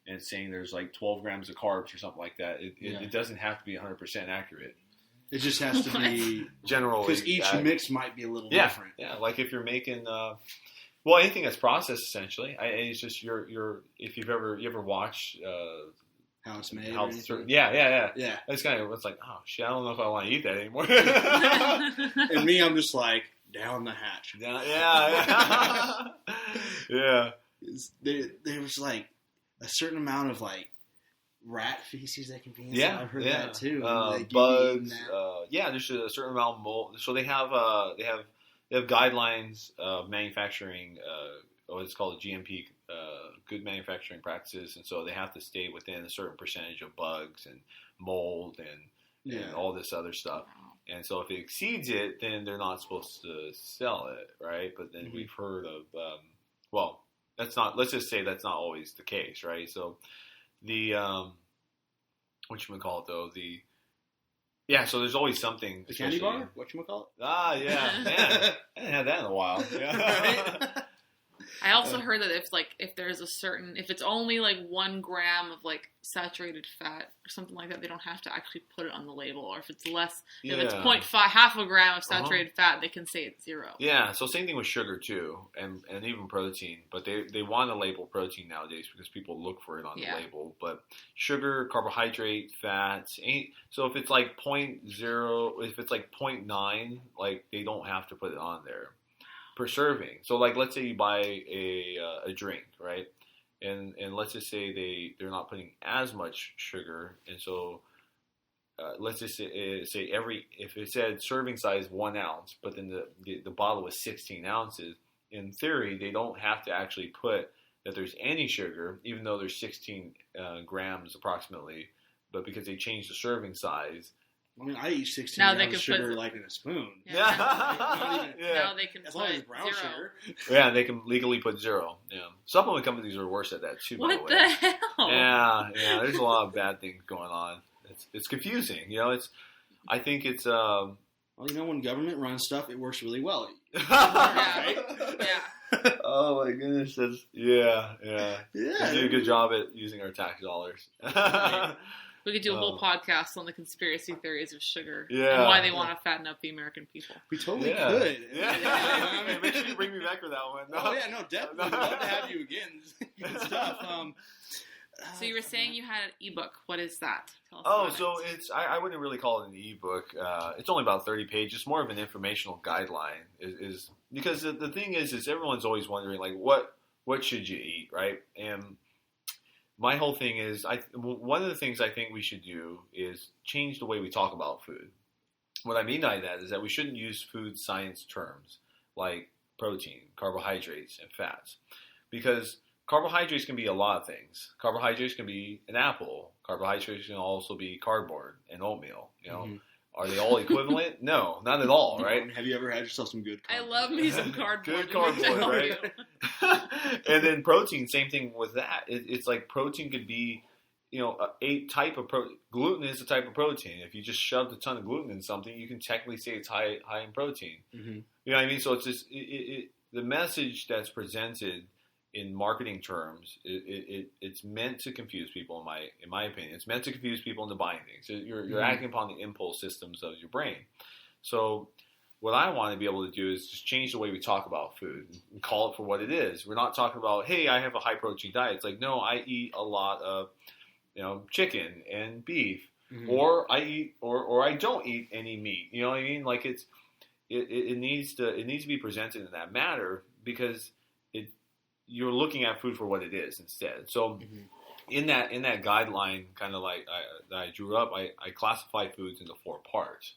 and saying there's like 12 grams of carbs or something like that. It doesn't have to be 100% accurate. It just has to be general, because each mix might be a little different. Yeah, like if you're making Well, anything that's processed, essentially. It's just if you ever watched how it's made. Yeah. Yeah. It's like, oh shit, I don't know if I want to eat that anymore. And me, I'm just like down the hatch. Yeah. Yeah. There was like a certain amount of like rat feces that can be inside. Yeah, I've heard that too. Bugs. There's a certain amount of mold. So they have guidelines of manufacturing. What's called a GMP, good manufacturing practices, and so they have to stay within a certain percentage of bugs and mold and all this other stuff. And so if it exceeds it, then they're not supposed to sell it, right? But then we've heard of, that's not. Let's just say that's not always the case, right? So the whatchamacallit though, so there's always something. The candy bar? Whatchamacallit? Ah, yeah, man. I haven't had that in a while. Yeah. I also heard that if there's if it's only like 1 gram of like saturated fat or something like that, they don't have to actually put it on the label. Or if it's less, if it's 0.5, half a gram of saturated fat, they can say it's 0. Yeah, so same thing with sugar too, and even protein. But they want to label protein nowadays because people look for it on the label. But sugar, carbohydrate, fats. So if it's like 0.0, if it's like 0.9, like they don't have to put it on there per serving. So like let's say you buy a drink, right? And let's just say they're not putting as much sugar, and so let's just say if it said serving size 1 ounce, but then the bottle was 16 ounces, in theory they don't have to actually put that there's any sugar, even though there's 16 grams approximately, but because they changed the serving size. I mean, I eat 16 now grams of sugar like in a spoon. Yeah. Now they can as long as it's brown 0. sugar. Yeah, they can legally put 0. Yeah, supplement companies are worse at that too. By the way. What the hell? Yeah. There's a lot of bad things going on. It's confusing. I think it's. Well, when government runs stuff, it works really well. Yeah. Oh my goodness, yeah. They do a good job at using our tax dollars. We could do a whole podcast on the conspiracy theories of sugar and Yeah. why they want to fatten up the American people. We totally could. Yeah. Make sure you bring me back for that one. No. Oh, yeah, no, definitely. We'd love to have you again. Good stuff. So you were saying you had an ebook. What is that? Tell us about So it. it's I wouldn't really call it an ebook. It's only about 30 pages. It's more of an informational guideline. Is because the thing is everyone's always wondering like what should you eat, right? And my whole thing is one of the things I think we should do is change the way we talk about food. What I mean by that is that we shouldn't use food science terms like protein, carbohydrates, and fats, because carbohydrates can be a lot of things. Carbohydrates can be an apple. Carbohydrates can also be cardboard and oatmeal. Are they all equivalent? No, not at all, right? Have you ever had yourself some good I cardboard? love me some cardboard. Good cardboard, right? And then protein, same thing with that. It's like protein could be, a type of protein. Gluten is a type of protein. If you just shoved a ton of gluten in something, you can technically say it's high in protein. Mm-hmm. You know what I mean? So it's just the message that's presented in marketing terms, it's meant to confuse people. In my opinion, it's meant to confuse people into buying things. So you're acting upon the impulse systems of your brain. So what I want to be able to do is just change the way we talk about food and call it for what it is. We're not talking about, hey, I have a high protein diet. It's like, no, I eat a lot of chicken and beef, or I eat or I don't eat any meat. You know what I mean? Like it needs to be presented in that manner, because you're looking at food for what it is instead. So in that guideline, kind of like that I drew up, I classify foods into 4 parts.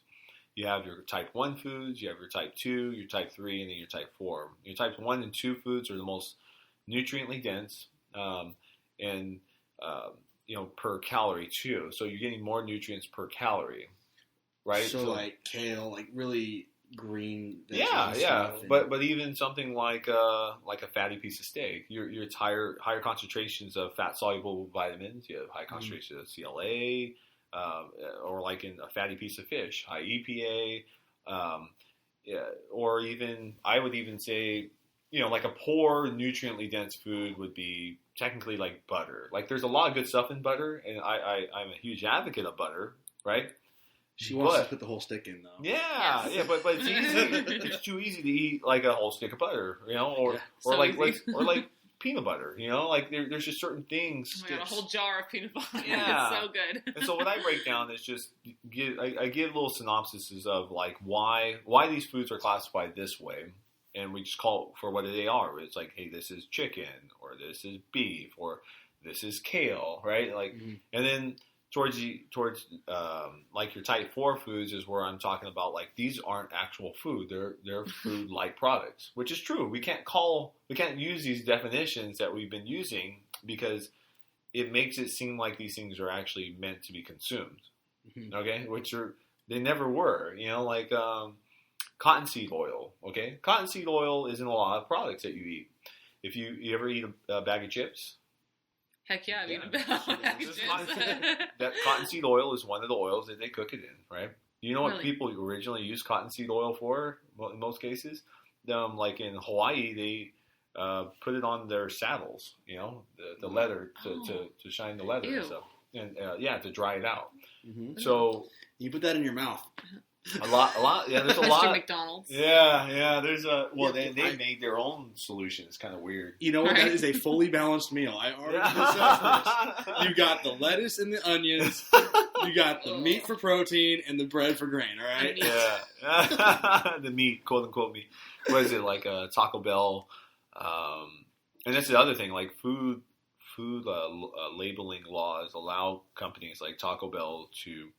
You have your type 1 foods, you have your type 2, your type 3, and then your type 4. Your type 1 and 2 foods are the most nutriently dense, and per calorie too. So you're getting more nutrients per calorie, right? So like kale, like really green. Yeah. But even something like a fatty piece of steak, it's higher concentrations of fat soluble vitamins. You have high concentrations of CLA, or like in a fatty piece of fish, high EPA, or even I would even say, like a poor nutriently dense food would be technically like butter. Like there's a lot of good stuff in butter, and I'm a huge advocate of butter, right? She wants to put the whole stick in, though. Yeah, Yes. but it's easy. It's too easy to eat like a whole stick of butter, or So like peanut butter, like there's just certain things. Oh my God, a whole jar of peanut butter. Yeah. It's so good. And so what I break down is just I give little synopsises of like why these foods are classified this way, and we just call it for what they are. It's like, hey, this is chicken, or this is beef, or this is kale, right? Like, and then towards like your type 4 foods is where I'm talking about like these aren't actual food. They're food like products, which is true. We can't use these definitions that we've been using because it makes it seem like these things are actually meant to be consumed. Okay, which they never were. Like cottonseed oil. Okay, cottonseed oil is in a lot of products that you eat. If you ever eat a bag of chips. Heck yeah, I've eaten a That cottonseed oil is one of the oils that they cook it in, right? You know what Really? people originally use cottonseed oil for in most cases? Like in Hawaii, they put it on their saddles, the leather to shine the leather and stuff. And to dry it out. So you put that in your mouth. A lot. Yeah, there's a Mr. lot. McDonald's. Yeah. There's they made their own solution. It's kind of weird. You know what? Right. That is a fully balanced meal. I already assessed this. You got the lettuce and the onions. You got the meat for protein and the bread for grain. All right. Yeah. The meat, quote unquote meat. What is it like? Taco Bell. And that's the other thing. Like food labeling laws allow companies like Taco Bell to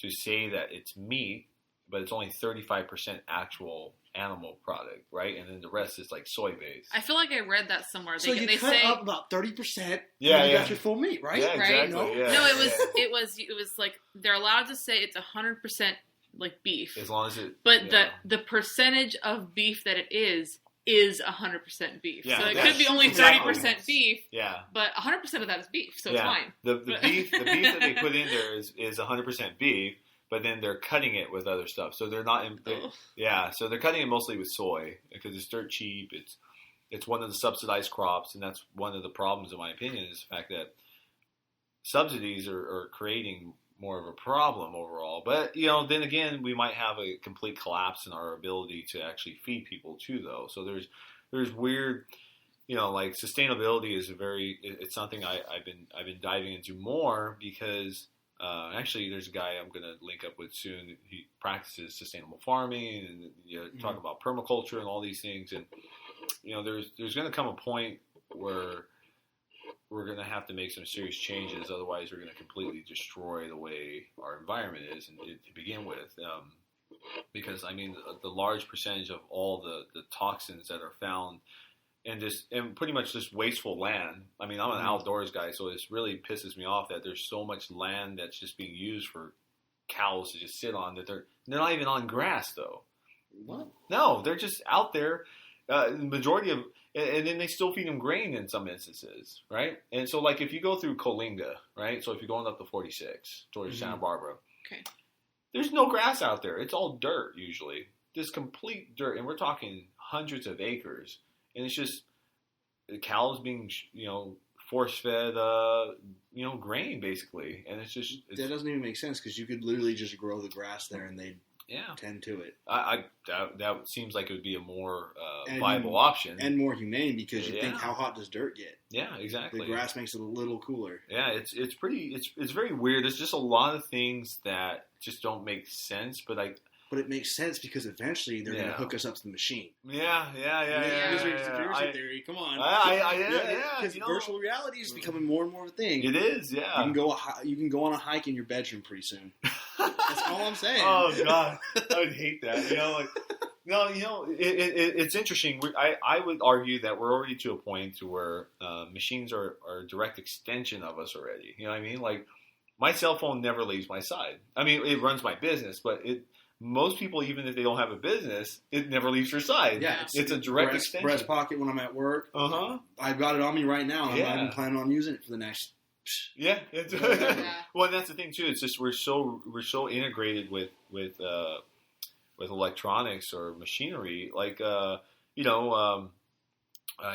say that it's meat, but it's only 35% actual animal product, right? And then the rest is like soy based. I feel like I read that somewhere. So you cut say up about 30%. Yeah, You got your full meat, right? Yeah, Right? exactly. No? Yeah, no, yeah. it was like they're allowed to say it's 100% like beef, As long as it. but yeah. the percentage of beef that it is 100% beef. Yeah, so it yes, could be only exactly. 30% beef, Yeah. but 100% of that is beef, so it's Yeah. fine. The beef that they put in there is 100% beef, but then they're cutting it with other stuff. So they're not. So they're cutting it mostly with soy because it's dirt cheap. It's one of the subsidized crops, and that's one of the problems, in my opinion, is the fact that subsidies are creating more of a problem overall. But then again, we might have a complete collapse in our ability to actually feed people too, though. So there's weird. Like sustainability is it's something I've been diving into more because. Actually, there's a guy I'm going to link up with soon. He practices sustainable farming and talk about permaculture and all these things. And there's going to come a point where we're going to have to make some serious changes. Otherwise, we're going to completely destroy the way our environment is to begin with. Because the large percentage of all the toxins that are found. And pretty much just wasteful land. I'm an outdoors guy, so it really pisses me off that there's so much land that's just being used for cows to just sit on that they're not even on grass though. What? No, they're just out there. The majority of, and then they still feed them grain in some instances, right? And so like if you go through Coalinga, right? So if you're going up to 46 towards Santa Barbara, Okay. There's no grass out there. It's all dirt usually, just complete dirt, and we're talking hundreds of acres. And it's just the cows being, force-fed, grain basically, and that doesn't even make sense because you could literally just grow the grass there and they'd tend to it. That seems like it would be a more viable option and more humane because you think how hot does dirt get? Yeah, exactly. The grass makes it a little cooler. Yeah, it's very weird. There's just a lot of things that just don't make sense, but it makes sense because eventually they're going to hook us up to the machine. Yeah. Conspiracy theory, come on. Because virtual reality is becoming more and more of a thing. It is, yeah. You can go on a hike in your bedroom pretty soon. That's all I'm saying. Oh God, I would hate that. It's interesting. I would argue that we're already to a point to where machines are a direct extension of us already. You know what I mean? Like my cell phone never leaves my side. it runs my business, but most people, even if they don't have a business, it never leaves your side. Yeah, it's a direct extension. Breast pocket when I'm at work. I've got it on me right now. I'm not even planning on using it for the next. Yeah. Well, that's the thing too. It's just we're so integrated with electronics or machinery, like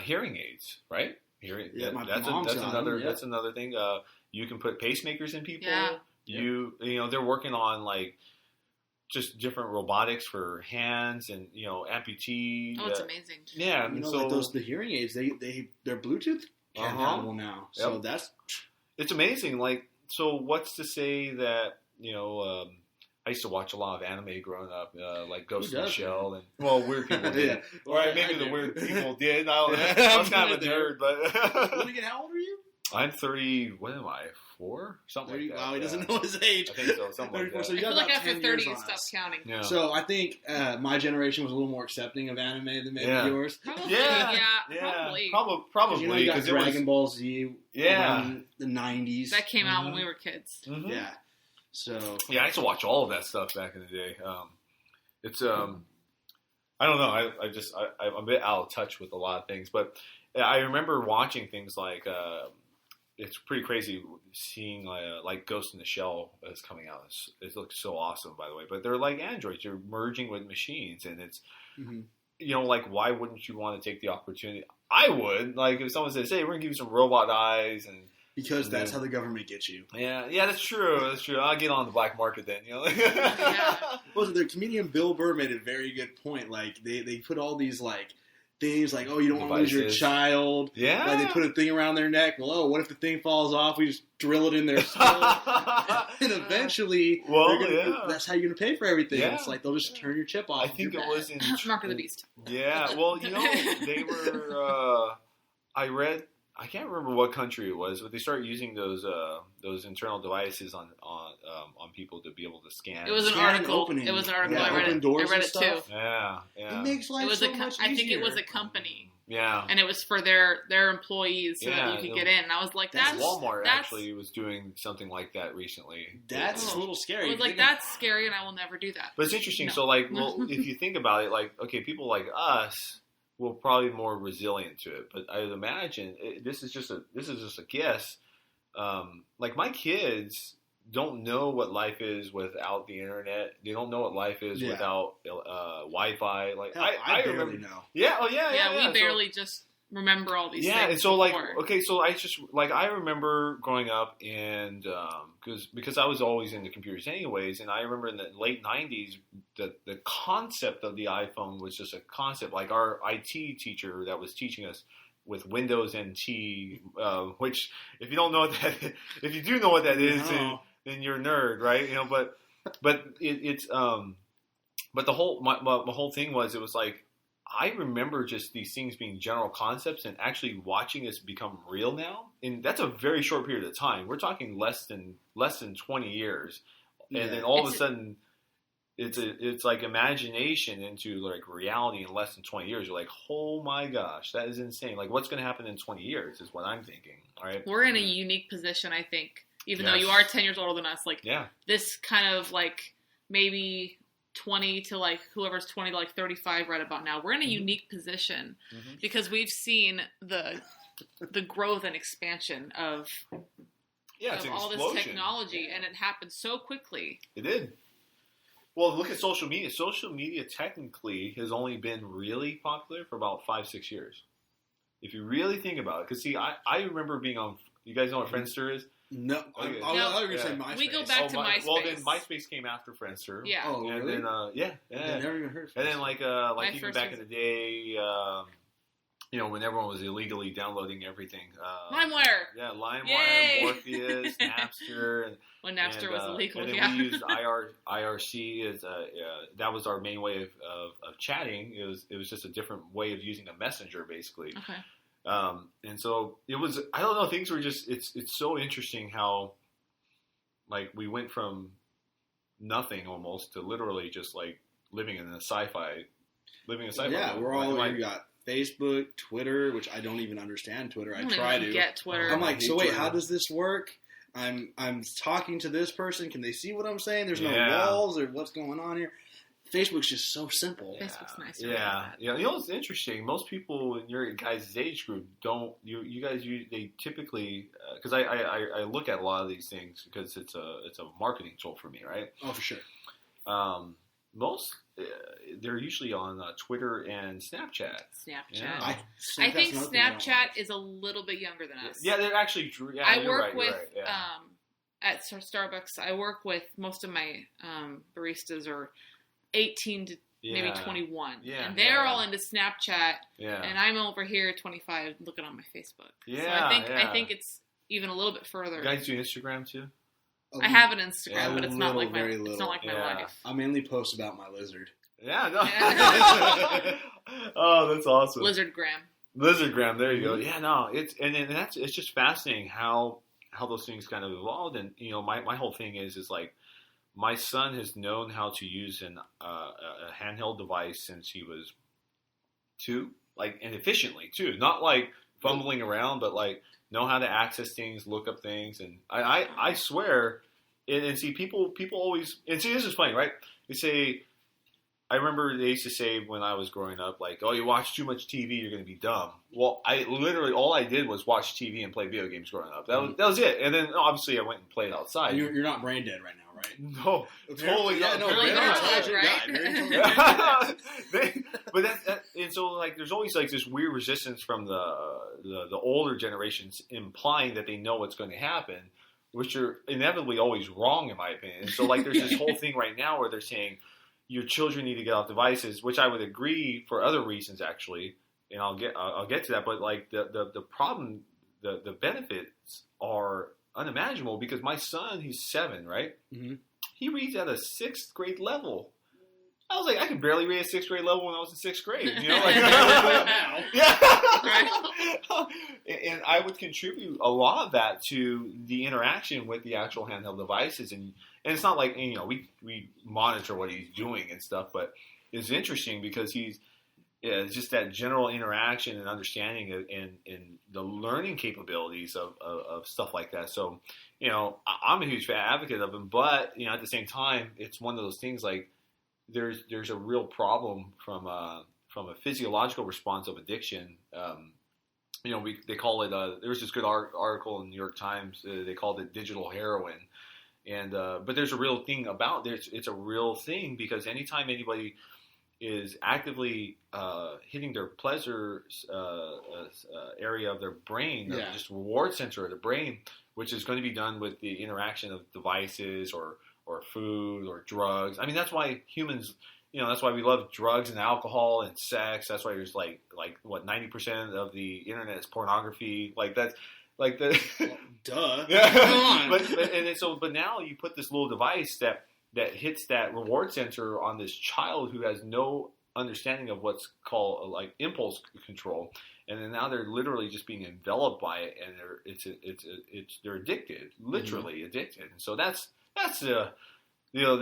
hearing aids, right? That's another thing. You can put pacemakers in people. Yeah. You know, they're working on like just different robotics for hands and amputee. Oh, it's amazing. Yeah, like the hearing aids, they're Bluetooth compatible now. So it's amazing. Like, so what's to say that I used to watch a lot of anime growing up, like Ghost in the Shell, and weird people did. Or maybe the weird people did. I was kind of a nerd, but how old are you? I'm 30. What am I? 4? Something like that. Wow, he doesn't know his age. I think so. Something like that. So I feel like after 30, you stop counting. Yeah. So I think my generation was a little more accepting of anime than maybe yours. Probably, probably. Probably. You got Dragon Ball Z. Yeah. The 90s. That came out when we were kids. Mm-hmm. Yeah. So I used to watch all of that stuff back in the day. It's I don't know. I'm a bit out of touch with a lot of things, but I remember watching things like it's pretty crazy seeing like Ghost in the Shell is coming out. It looks so awesome, by the way. But they're like androids. They're merging with machines, and it's like, why wouldn't you want to take the opportunity? I would. Like, if someone says, "Hey, we're gonna give you some robot eyes," and because that's how the government gets you. Yeah, that's true. That's true. I'll get on the black market then. Well, the comedian Bill Burr made a very good point. Like they put all these like things like, oh, you don't want to lose your child. Yeah. Like they put a thing around their neck. Well, what if the thing falls off? We just drill it in their skull. And eventually, that's how you're going to pay for everything. Yeah. It's like they'll just turn your chip off. I think it was in... Mark of the Beast. Yeah. Well, they were... I can't remember what country it was, but they started using those internal devices on people to be able to scan. It was an article. Opening. It was an article. Yeah, I read it. I read it too. Yeah. It makes life much easier. I think it was a company. Yeah. And it was for their employees so that you could get in. And I was like, Walmart actually was doing something like that recently. That's a little scary. I was like, that's scary, and I will never do that. But it's interesting. No. So, like, if you think about it, like, okay, people like us will probably be more resilient to it. But I would imagine this is just a guess. Like, my kids don't know what life is without the internet. They don't know what life is without Wi-Fi. Like, I barely know. Yeah. Oh, yeah. Yeah, we barely just remember all these things. Yeah, and so like, okay, so I remember growing up and because I was always into computers anyways, and I remember in the late 90s the concept of the iPhone was just a concept. Like our IT teacher that was teaching us with Windows NT, which if you don't know what that, if you do know what that is, then you're a nerd, right? But it's but the whole thing was, it was like, I remember just these things being general concepts and actually watching this become real now. And that's a very short period of time. We're talking less than 20 years. And then all of a sudden it's like imagination into like reality in less than 20 years. You're like, oh my gosh, that is insane. Like, what's going to happen in 20 years is what I'm thinking. All right. We're in a unique position, I think, even though you are 10 years older than us. Like, this kind of like maybe 20 to like whoever's 20 to like 35 right about now. We're in a unique position because we've seen the growth and expansion of all this technology, and it happened so quickly. It did. Well, look at social media. Social media technically has only been really popular for about 5-6 years. If you really think about it. Because see, I remember being on, you guys know what Friendster is? No, okay. I was going to say MySpace. We go back to MySpace. Well, then MySpace came after Friendster. Yeah. Oh, and really? then I never even heard of Friendster. And then like even back in the day, when everyone was illegally downloading everything. LimeWire. Yeah, LimeWire, Morpheus, Napster, and when Napster was illegal. And then we used IRC as that was our main way of chatting. It was just a different way of using a messenger, basically. Okay. And so it was, I don't know, things were just, it's so interesting how, like, we went from nothing almost to literally just, like, living in a sci-fi. Yeah, we're all, you got Facebook, Twitter, which I don't even understand Twitter. I try to. Get Twitter. I'm like, so wait, how does this work? I'm talking to this person. Can they see what I'm saying? There's no walls or what's going on here. Facebook's just so simple. Facebook's nice. Yeah. You know, it's interesting. Most people in your guys' age group don't. You guys, they typically, because I look at a lot of these things because it's a marketing tool for me, right? Oh, for sure. Most they're usually on Twitter and Snapchat. Yeah. I think Snapchat is a little bit younger than us. Yeah, they're actually. Yeah, I work with. Right, yeah. at Starbucks, I work with most of my baristas are 18 to maybe 21. Yeah. And they're all into Snapchat. Yeah. And I'm over here 25 looking on my Facebook. Yeah. So I think it's even a little bit further. You guys do Instagram too? I have an Instagram, but it's not like very it's not like my life. I mainly post about my lizard. Yeah. No. Oh, that's awesome. Lizardgram, there you go. Yeah, no, it's just fascinating how those things kind of evolved. And my whole thing is like my son has known how to use a handheld device since he was 2, like, and efficiently too, not like fumbling around, but like know how to access things, look up things. And I swear, and see people always, and see, this is funny, right? They say, I remember they used to say when I was growing up, like, oh, you watch too much TV, you're going to be dumb. Well, I literally, all I did was watch TV and play video games growing up. That was it. And then, obviously, I went and played outside. You're not brain dead right now, right? No, totally not. No, very intelligent guy. But and so, like, there's always, like, this weird resistance from the older generations implying that they know what's going to happen, which are inevitably always wrong, in my opinion. And so, like, there's this whole thing right now where they're saying, your children need to get off devices, which I would agree for other reasons, actually, and I'll get to that. But like the problem, the benefits are unimaginable because my son, he's 7, right? Mm-hmm. He reads at a 6th grade level. I was like, I could barely read at 6th grade level when I was in 6th grade. Like, yeah, right. And I would contribute a lot of that to the interaction with the actual handheld devices, and it's not like we monitor what he's doing and stuff, but it's interesting because it's just that general interaction and understanding and the learning capabilities of stuff like that. So, I'm a huge advocate of him, but at the same time, it's one of those things like. There's a real problem from a physiological response of addiction. They call it. There was this good article in the New York Times. They called it digital heroin, and but there's a real thing about this. It's a real thing because anytime anybody is actively hitting their pleasure area of their brain, just reward center of the brain, which is going to be done with the interaction of devices or food or drugs. I mean, that's why humans, that's why we love drugs and alcohol and sex. That's why there's like what 90% of the internet is pornography. Like that's like the duh. Yeah. Come on. But now you put this little device that hits that reward center on this child who has no understanding of what's called like impulse control, and then now they're literally just being enveloped by it, and they're addicted, literally addicted. And so that's the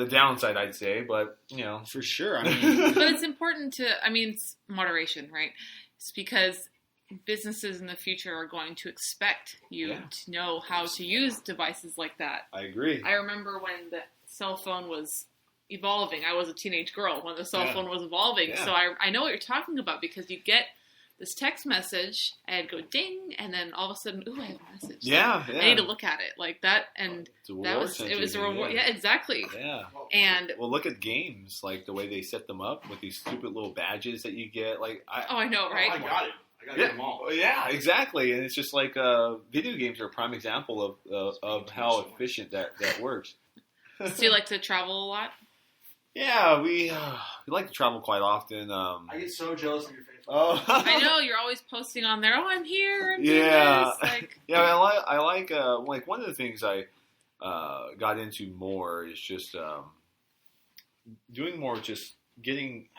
downside, I'd say, but for sure. I mean, but it's important to. I mean, it's moderation, right? It's because businesses in the future are going to expect you to know how to use devices like that. I agree. I remember when the cell phone was evolving. I was a teenage girl when the cell phone was evolving, so I know what you're talking about because you get this text message and go ding, and then all of a sudden, ooh, I have a message. Yeah. I need to look at it like that, and it was a reward. Yeah, exactly. Yeah. And look at games, like the way they set them up with these stupid little badges that you get. Like, I know, right? I got it. I got them all. Yeah, exactly. And it's just like video games are a prime example of how efficient that works. Do you like to travel a lot? Yeah, we like to travel quite often. I get so jealous of your Facebook. Oh, I know you're always posting on there. Oh, I'm here. I'm doing this. Like, I like one of the things I got into more is just doing more, just getting.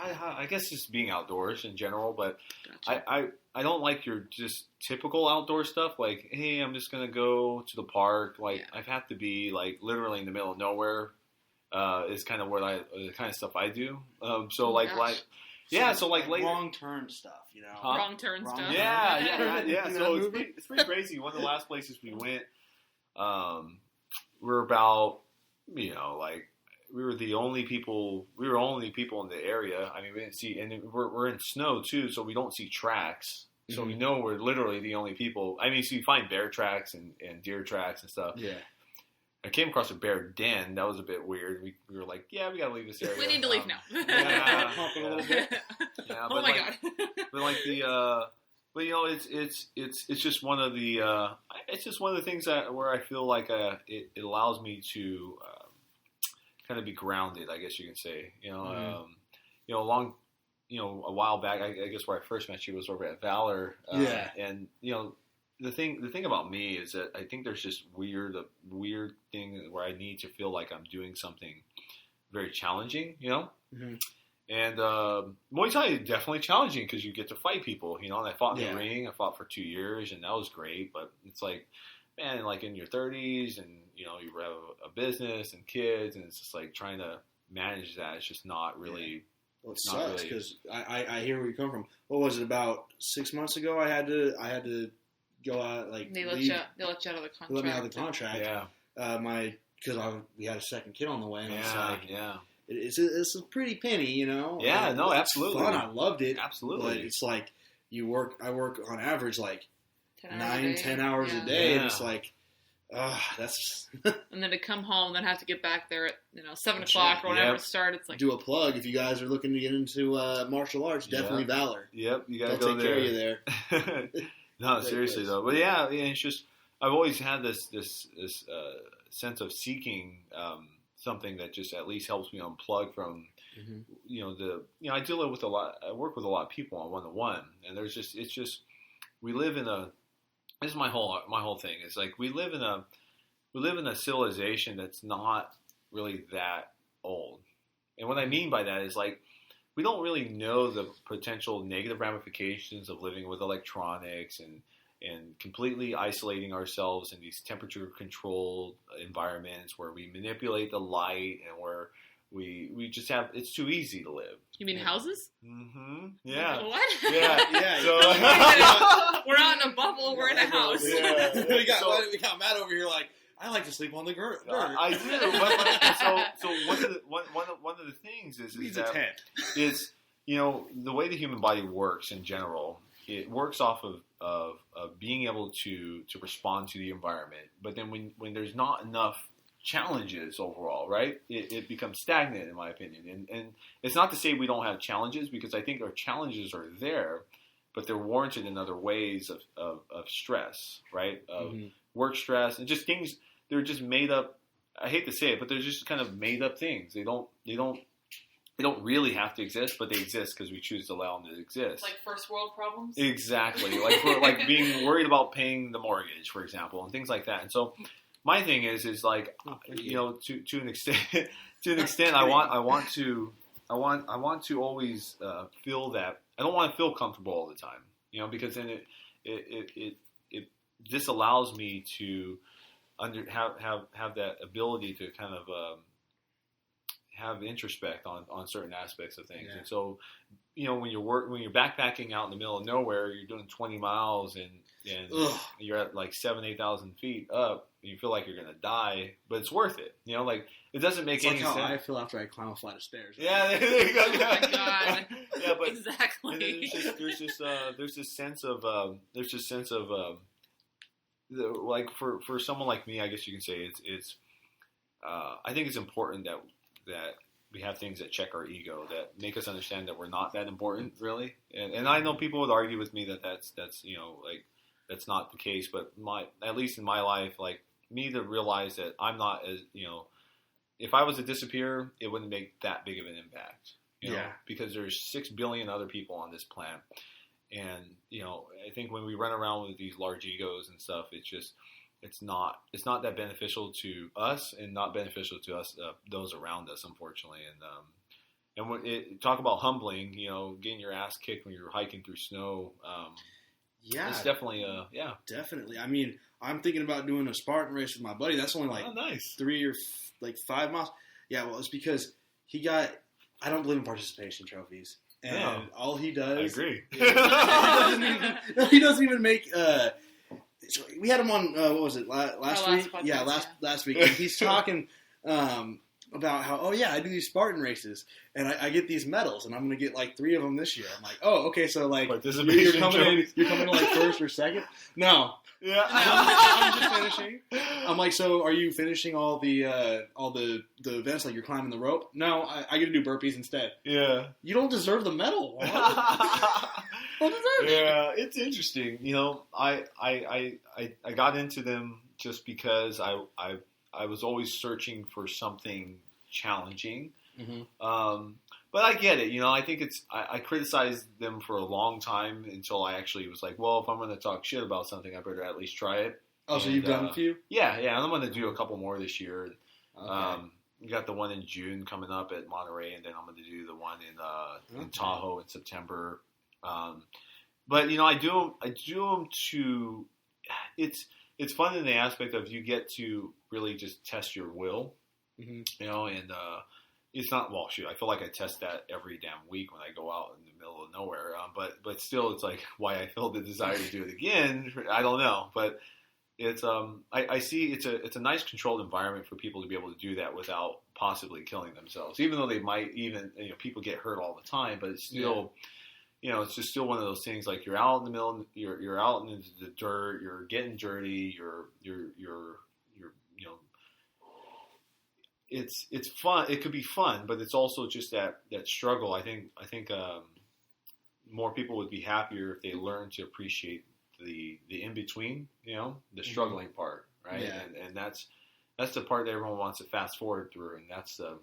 I guess just being outdoors in general, but gotcha. I don't like your just typical outdoor stuff. Like, hey, I'm just gonna go to the park. Like, I have to be like literally in the middle of nowhere. Is kind of the kind of stuff I do. So long turn stuff, Wrong turn stuff. Yeah. So it's pretty crazy. One of the last places we went, we're about, we were the only people. We were only people in the area. I mean, we didn't see, and we're in snow too, so we don't see tracks. So we know we're literally the only people. I mean, so you find bear tracks and deer tracks and stuff. Yeah. I came across a bear den. That was a bit weird. We were like, we got to leave this area. We need to leave now. Yeah. Hump a little bit. Yeah, oh my God. But like But it's just one of the things where I feel like it allows me to kind of be grounded, I guess you can say. A while back, I guess where I first met you was over at Valor. And the thing about me is that I think there's just a weird thing where I need to feel like I'm doing something very challenging, Mm-hmm. And Muay Thai is definitely challenging because you get to fight people, and I fought in the ring. I fought for 2 years, and that was great. But it's like, man, like in your 30s, and you have a business and kids, and it's just like trying to manage that. It's just not really. Yeah. Well, it sucks because I hear where you come from. What was it, about 6 months ago? I had to go out they let you out of the contract. They let me out of the contract. Yeah. Because we had a second kid on the way. And yeah. It's a pretty penny, Yeah, no, absolutely. Fun. I loved it. Absolutely. But it's like I work on average like 10 hours a day. Yeah. And it's like, that's. And then to come home and then have to get back there at 7 o'clock or whenever it starts. It's like, do a plug if you guys are looking to get into martial arts. Definitely Valor. Yep, you gotta They'll go take there. Care of you there. No, seriously though. But yeah, it's just I've always had this sense of seeking something that just at least helps me unplug from I deal with I work with a lot of people on one-to-one, and it's just we live in a. This is my whole thing. It's like we live in a civilization that's not really that old, and what I mean by that is like we don't really know the potential negative ramifications of living with electronics and completely isolating ourselves in these temperature-controlled environments where we manipulate the light and where we just have – it's too easy to live. You mean houses? Mm-hmm. Yeah. What? Yeah. So, we're not in a bubble. We're in a house. Yeah. we got Matt over here like, I like to sleep on the dirt. I do. So one of the things is that is the way the human body works in general. It works off of being able to respond to the environment, but then when there's not enough challenges overall, right? It becomes stagnant, in my opinion. And it's not to say we don't have challenges, because I think our challenges are there, but they're warranted in other ways of stress, right? Of work stress and just things. They're just made up. I hate to say it, but they're just kind of made up things. They don't really have to exist, but they exist because we choose to allow them to exist. Like first world problems? Exactly. like being worried about paying the mortgage, for example, and things like that. And so my thing is like, to an extent, I want to always feel that I don't want to feel comfortable all the time, because then it this allows me to have that ability to kind of have introspect on certain aspects of things. Yeah. And so, when you're backpacking out in the middle of nowhere, you're doing 20 miles and you're at like 8,000 feet up, and you feel like you're going to die, but it's worth it. Like it doesn't make any sense. I feel after I climb a flight of stairs. Yeah, there you go. Oh my God. Yeah, but exactly. There's this sense of like for someone like me, I guess you can say it's I think it's important that we have things that check our ego, that make us understand that we're not that important, really. And I know people would argue with me that that's like that's not the case, but at least in my life, like me to realize that I'm not as if I was to disappear, it wouldn't make that big of an impact. Because there's 6 billion other people on this planet. And, I think when we run around with these large egos and stuff, it's not that beneficial to us and not beneficial to us, those around us, unfortunately. And when talk about humbling, getting your ass kicked when you're hiking through snow. It's definitely, Definitely. I mean, I'm thinking about doing a Spartan race with my buddy. That's only like 3 or 5 miles. Yeah, well, it's because I don't believe in participation trophies. And all he does... I agree. He doesn't even make... we had him on, what was it, last week? Podcast, last week. And he's talking about how, I do these Spartan races, and I get these medals, and I'm going to get like 3 of them this year. I'm like, okay, so like, you're coming in like first or second? No. Yeah. I'm just finishing. I'm like, so are you finishing all the events, like you're climbing the rope? No, I get to do burpees instead. Yeah. You don't deserve the medal. Yeah, it's interesting. You know, I got into them just because I was always searching for something challenging. Mm-hmm. But I get it. You know, I think I criticized them for a long time until I actually was like, well, if I'm going to talk shit about something, I better at least try it. Oh, so you've done a few? Yeah. And I'm going to do a couple more this year. Okay. You got the one in June coming up at Monterey, and then I'm going to do the one in Tahoe in September. But you know, I do them to. It's fun in the aspect of you get to really just test your will, you know, and it's not shoot. I feel like I test that every damn week when I go out in the middle of nowhere. But still, it's like why I feel the desire to do it again. I don't know, but. It's I see it's a nice controlled environment for people to be able to do that without possibly killing themselves. Even though they might people get hurt all the time, but it's still it's just still one of those things like you're out in the middle, you're out in the dirt, you're getting dirty, you're it's fun. It could be fun, but it's also just that struggle. I think more people would be happier if they learn to appreciate the in between, the struggling part, right? Yeah. And that's the part that everyone wants to fast forward through, and that's the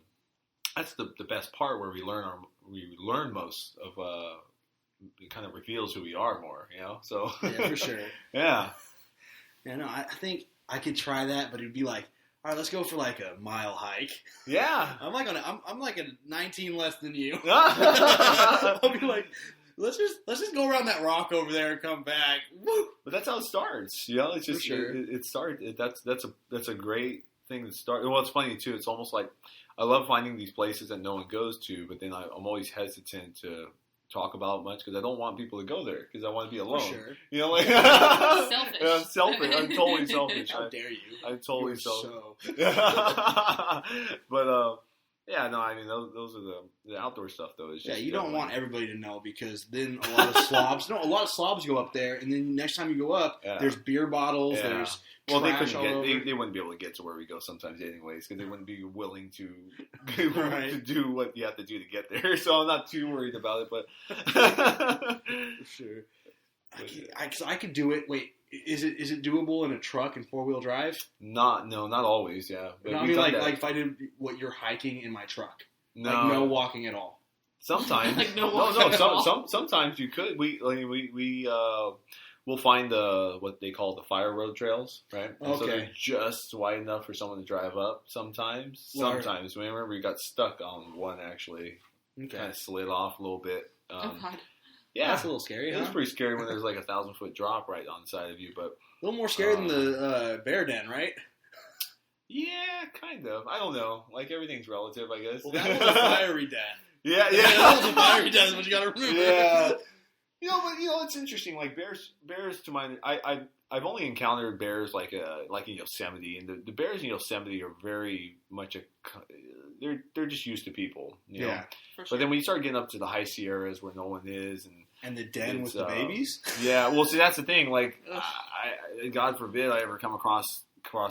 best part where we learn most of it kind of reveals who we are more, So yeah, for sure. Yeah. Yeah, no, I think I could try that, but it'd be like, all right, let's go for like a mile hike. Yeah. I'm like a 19 less than you. I'll be like. Let's just go around that rock over there and come back. Woo! But that's how it starts. It's just sure. it starts. That's a great thing to start. Well, it's funny too. It's almost like I love finding these places that no one goes to, but then I'm always hesitant to talk about it much because I don't want people to go there because I want to be alone. For sure. Like selfish. I'm selfish. I'm totally selfish. How dare you? I'm totally selfish. So. But yeah, no, I mean those are the outdoor stuff though. It's just, you don't want everybody to know because then a lot of slobs go up there, and then next time you go up, there's beer bottles, there's trash all over. They wouldn't be able to get to where we go sometimes anyways because they wouldn't be willing to to do what you have to do to get there. So I'm not too worried about it, but for sure. I could do it. Wait, is it doable in a truck and 4-wheel drive? Not always. Yeah, but no, I mean like if I did what you're hiking in my truck, no walking at all. Sometimes, like no walking at all. Sometimes you could. We'll find what they call the fire road trails, right? Okay. So they're just wide enough for someone to drive up. Sometimes. We remember we got stuck on one actually. Okay. Kind of slid off a little bit. Oh God. Yeah, that's a little scary. It's pretty scary when there's like 1,000-foot drop right on the side of you, but a little more scary than the bear den, right? Yeah, kind of. I don't know. Like everything's relative, I guess. Well, that was a fiery den. Yeah, that was a fiery den. But you got to remember. Yeah. But it's interesting. Like bears to my, I've only encountered bears like in Yosemite, and the bears in Yosemite are very much they're just used to people. You know? For sure. But then when you start getting up to the high Sierras where no one is, and the den with the babies. Yeah, well, see, that's the thing. Like, God forbid I ever come across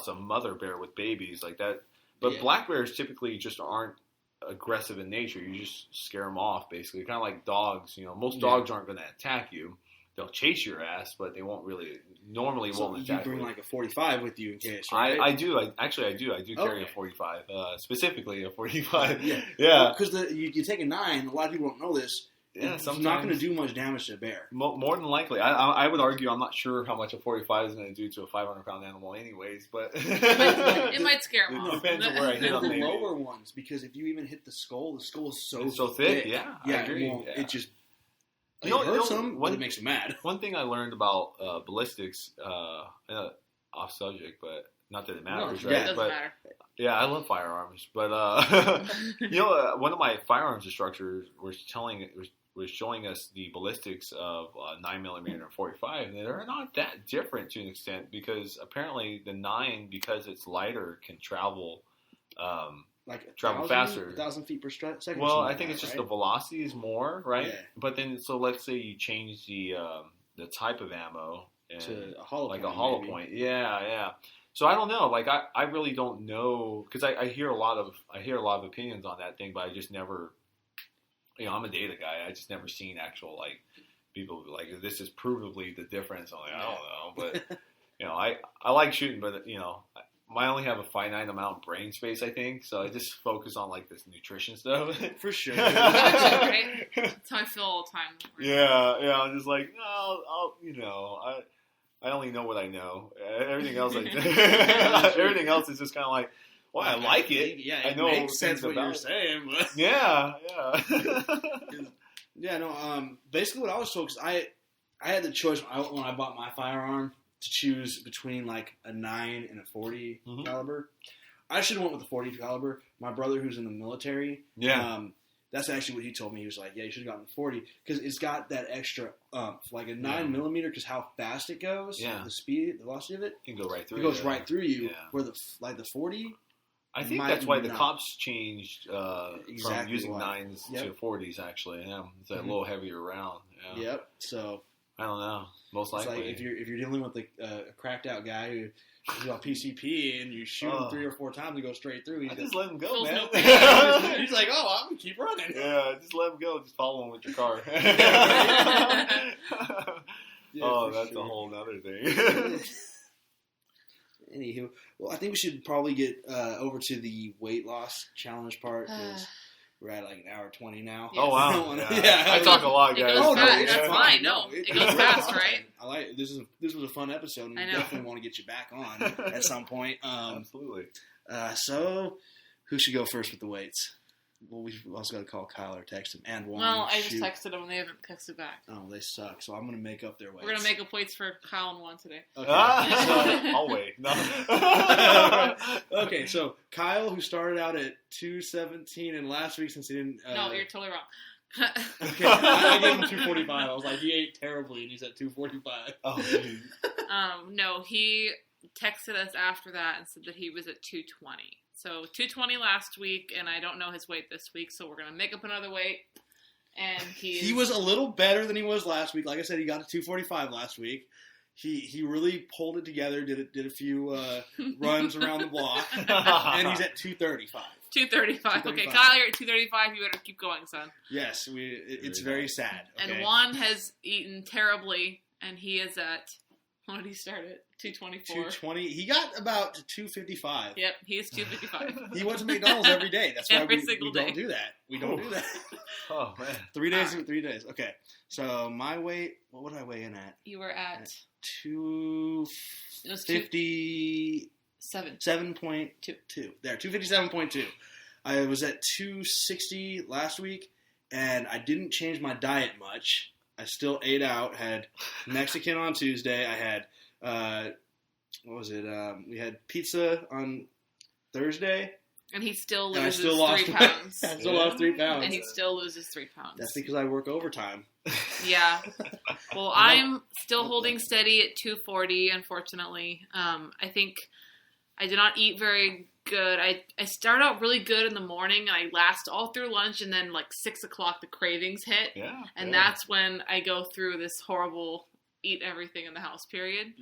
a mother bear with babies like that. But black bears typically just aren't aggressive in nature. You just scare them off, basically. Kind of like dogs. Most dogs aren't going to attack you. They'll chase your ass, but they won't really won't attack you. You bring like a 45 with you in case, right? I do. I do carry a 45, specifically a 45. Yeah. Because you take a 9. A lot of people don't know this. Yeah, it's not going to do much damage to a bear. More than likely. I would argue I'm not sure how much a 45 is going to do to a 500-pound animal anyways, but it might scare them off. It depends on where I hit them. The lower ones, because if you even hit the skull is so thick. Yeah, I agree. It just hurts them, but it makes them mad. One thing I learned about ballistics, off subject, but not that it matters, right? It doesn't matter. Yeah, I love firearms, but one of my firearms instructors was showing us the ballistics of 9mm and 45, and they're not that different to an extent because apparently the 9, because it's lighter, can travel faster. 1,000 feet per second. Well, I think it's just the velocity is more, right? Yeah. But then, so let's say you change the type of ammo to a hollow point, a hollow point. Yeah. So I don't know. Like I really don't know because I hear a lot of opinions on that thing, but I just never. I'm a data guy. I just never seen actual people be like, this is provably the difference. I'm like, I don't know, but I like shooting, but I only have a finite amount of brain space, I think, so I just focus on like this nutrition stuff. For sure. Right? That's how I feel all the time. Yeah. I'm just like, I only know what I know. Everything else, everything else is just kind of like, well, I like it. Yeah, I know makes sense what you're saying. But Yeah. Yeah, no. Basically, what I was told, because I had the choice when I bought my firearm to choose between like a 9 and a 40 caliber. I should have went with the 40 caliber. My brother, who's in the military, that's actually what he told me. He was like, "Yeah, you should have gotten the 40 because it's got that extra like a 9mm, because how fast it goes, the speed, the velocity of it, you can go right through. It goes right through you. Where the 40." I think that's why the cops changed from using 9s to 40s, actually. Yeah, it's a little heavier round. Yeah. Yep. So I don't know. Most likely, like if you're dealing with a cracked out guy who's on PCP and you shoot him 3 or 4 times and go straight through, just let him go, man. He's like, "Oh, I'm gonna keep running." Yeah, just let him go. Just follow him with your car. That's a whole other thing. Anywho, well, I think we should probably get over to the weight loss challenge part because we're at like an hour 20 now. Yes. Oh wow! I talk a lot, guys. It goes fast. That's fine. No, it goes fast, right? I like this was a fun episode, and we definitely want to get you back on at some point. Absolutely. So, who should go first with the weights? Well, we've also got to call Kyle or text him and one. Well, I just texted them and they haven't texted back. Oh, they suck. So I'm going to make up their weights. We're going to make up weights for Kyle and Juan today. Okay. I'll wait. No. Okay, so Kyle, who started out at 217, and last week since he didn't... no, you're totally wrong. Okay, I gave him 245. I was like, he ate terribly, and he's at 245. Oh, no, he texted us after that and said that he was at 220. So 220 last week, and I don't know his weight this week, so we're going to make up another weight. And he was a little better than he was last week. Like I said, he got to 245 last week. He really pulled it together, did a few runs around the block, and he's at 235. 235. Okay, Kyle, you're at 235. You better keep going, son. Yes, it's very sad. Okay? And Juan has eaten terribly, and he is at, what did he start at? 224. 220. He got about 255. Yep, he's 255. He went to McDonald's every day. That's why every we single don't day. do that. We don't do that. Oh, man. 3 days. 3 days. Okay. So my weight, what would I weigh in at? You were at 257.2. There, 257.2. I was at 260 last week, and I didn't change my diet much. I still ate out, had Mexican on Tuesday. I had, what was it? We had pizza on Thursday. And he still loses and I still lost 3 pounds. I still lost 3 pounds. And he still loses 3 pounds. That's because I work overtime. Yeah. Well, I'm still holding steady at 240, unfortunately. I think I did not eat very good. I start out really good in the morning, and I last all through lunch, and then like 6 o'clock the cravings hit. Yeah. And that's when I go through this horrible eat everything in the house period.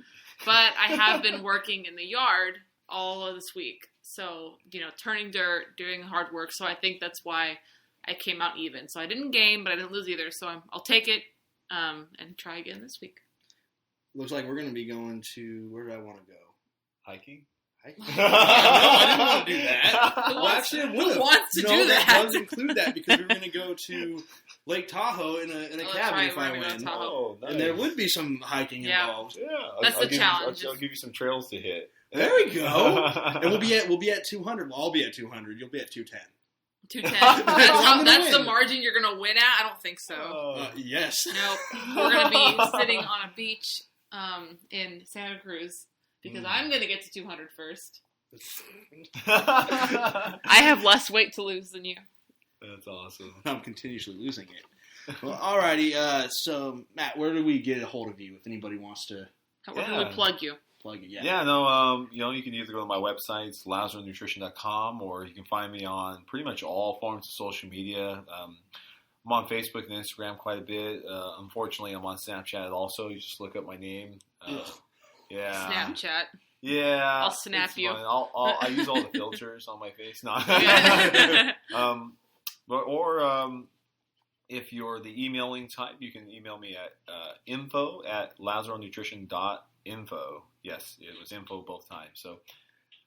But I have been working in the yard all of this week. So, turning dirt, doing hard work. So I think that's why I came out even. So I didn't gain, but I didn't lose either. So I'll take it and try again this week. Looks like we're going to be going to, where do I want to go? Hiking? No, I didn't want to do that. Well, actually, I would have. Who wants to do that? That does include that because we're going to go to Lake Tahoe in a cabin if I win. Oh, nice. And there would be some hiking involved. Yeah, that's the challenge. I'll give you some trails to hit. There we go. And we'll be at 200. Well, I'll be at 200. You'll be at 210. 210. That's the margin you're going to win at? I don't think so. Yes. Nope. We're going to be sitting on a beach in Santa Cruz because I'm going to get to 200 first. I have less weight to lose than you. That's awesome. I'm continuously losing it. Well, alrighty. So, Matt, where do we get a hold of you if anybody wants to? Where can we plug you? Yeah, no, you can either go to my website, it's lazaronutrition.com, or you can find me on pretty much all forms of social media. I'm on Facebook and Instagram quite a bit. Unfortunately, I'm on Snapchat also. You just look up my name. Yeah. Snapchat. Yeah. I'll snap you. I use all the filters on my face. No. if you're the emailing type, you can email me at info@lazaronutrition.info. Yes, it was info both times. So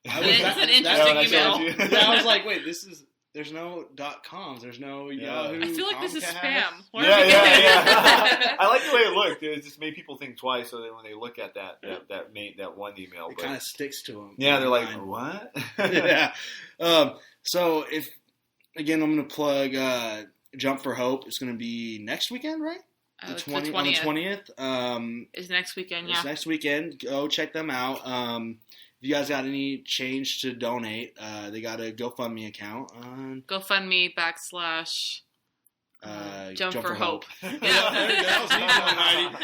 it's an interesting email. I was like, wait, there's no .coms, there's no Yahoo. I feel like this is spam. Yeah. I like the way it looked. It just made people think twice, so that when they look at that one email, it kind of sticks to them. Yeah, they're like, what? Yeah. So again, I'm going to plug Jump for Hope. It's going to be next weekend, right? The 20th. On the 20th. Is next weekend, yeah. It's next weekend. Go check them out. If you guys got any change to donate, they got a GoFundMe account on GoFundMe / Jump for Hope. Yeah.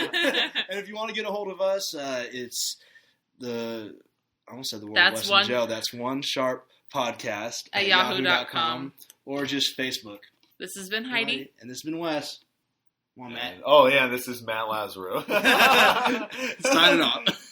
And if you want to get a hold of us, it's I almost said the word Wes and Joe. That's One Sharp Podcast at yahoo.com. Or just Facebook. This has been Heidi. And this has been Wes. Come on, Matt. Oh, yeah, this is Matt Lazaro. Signing off.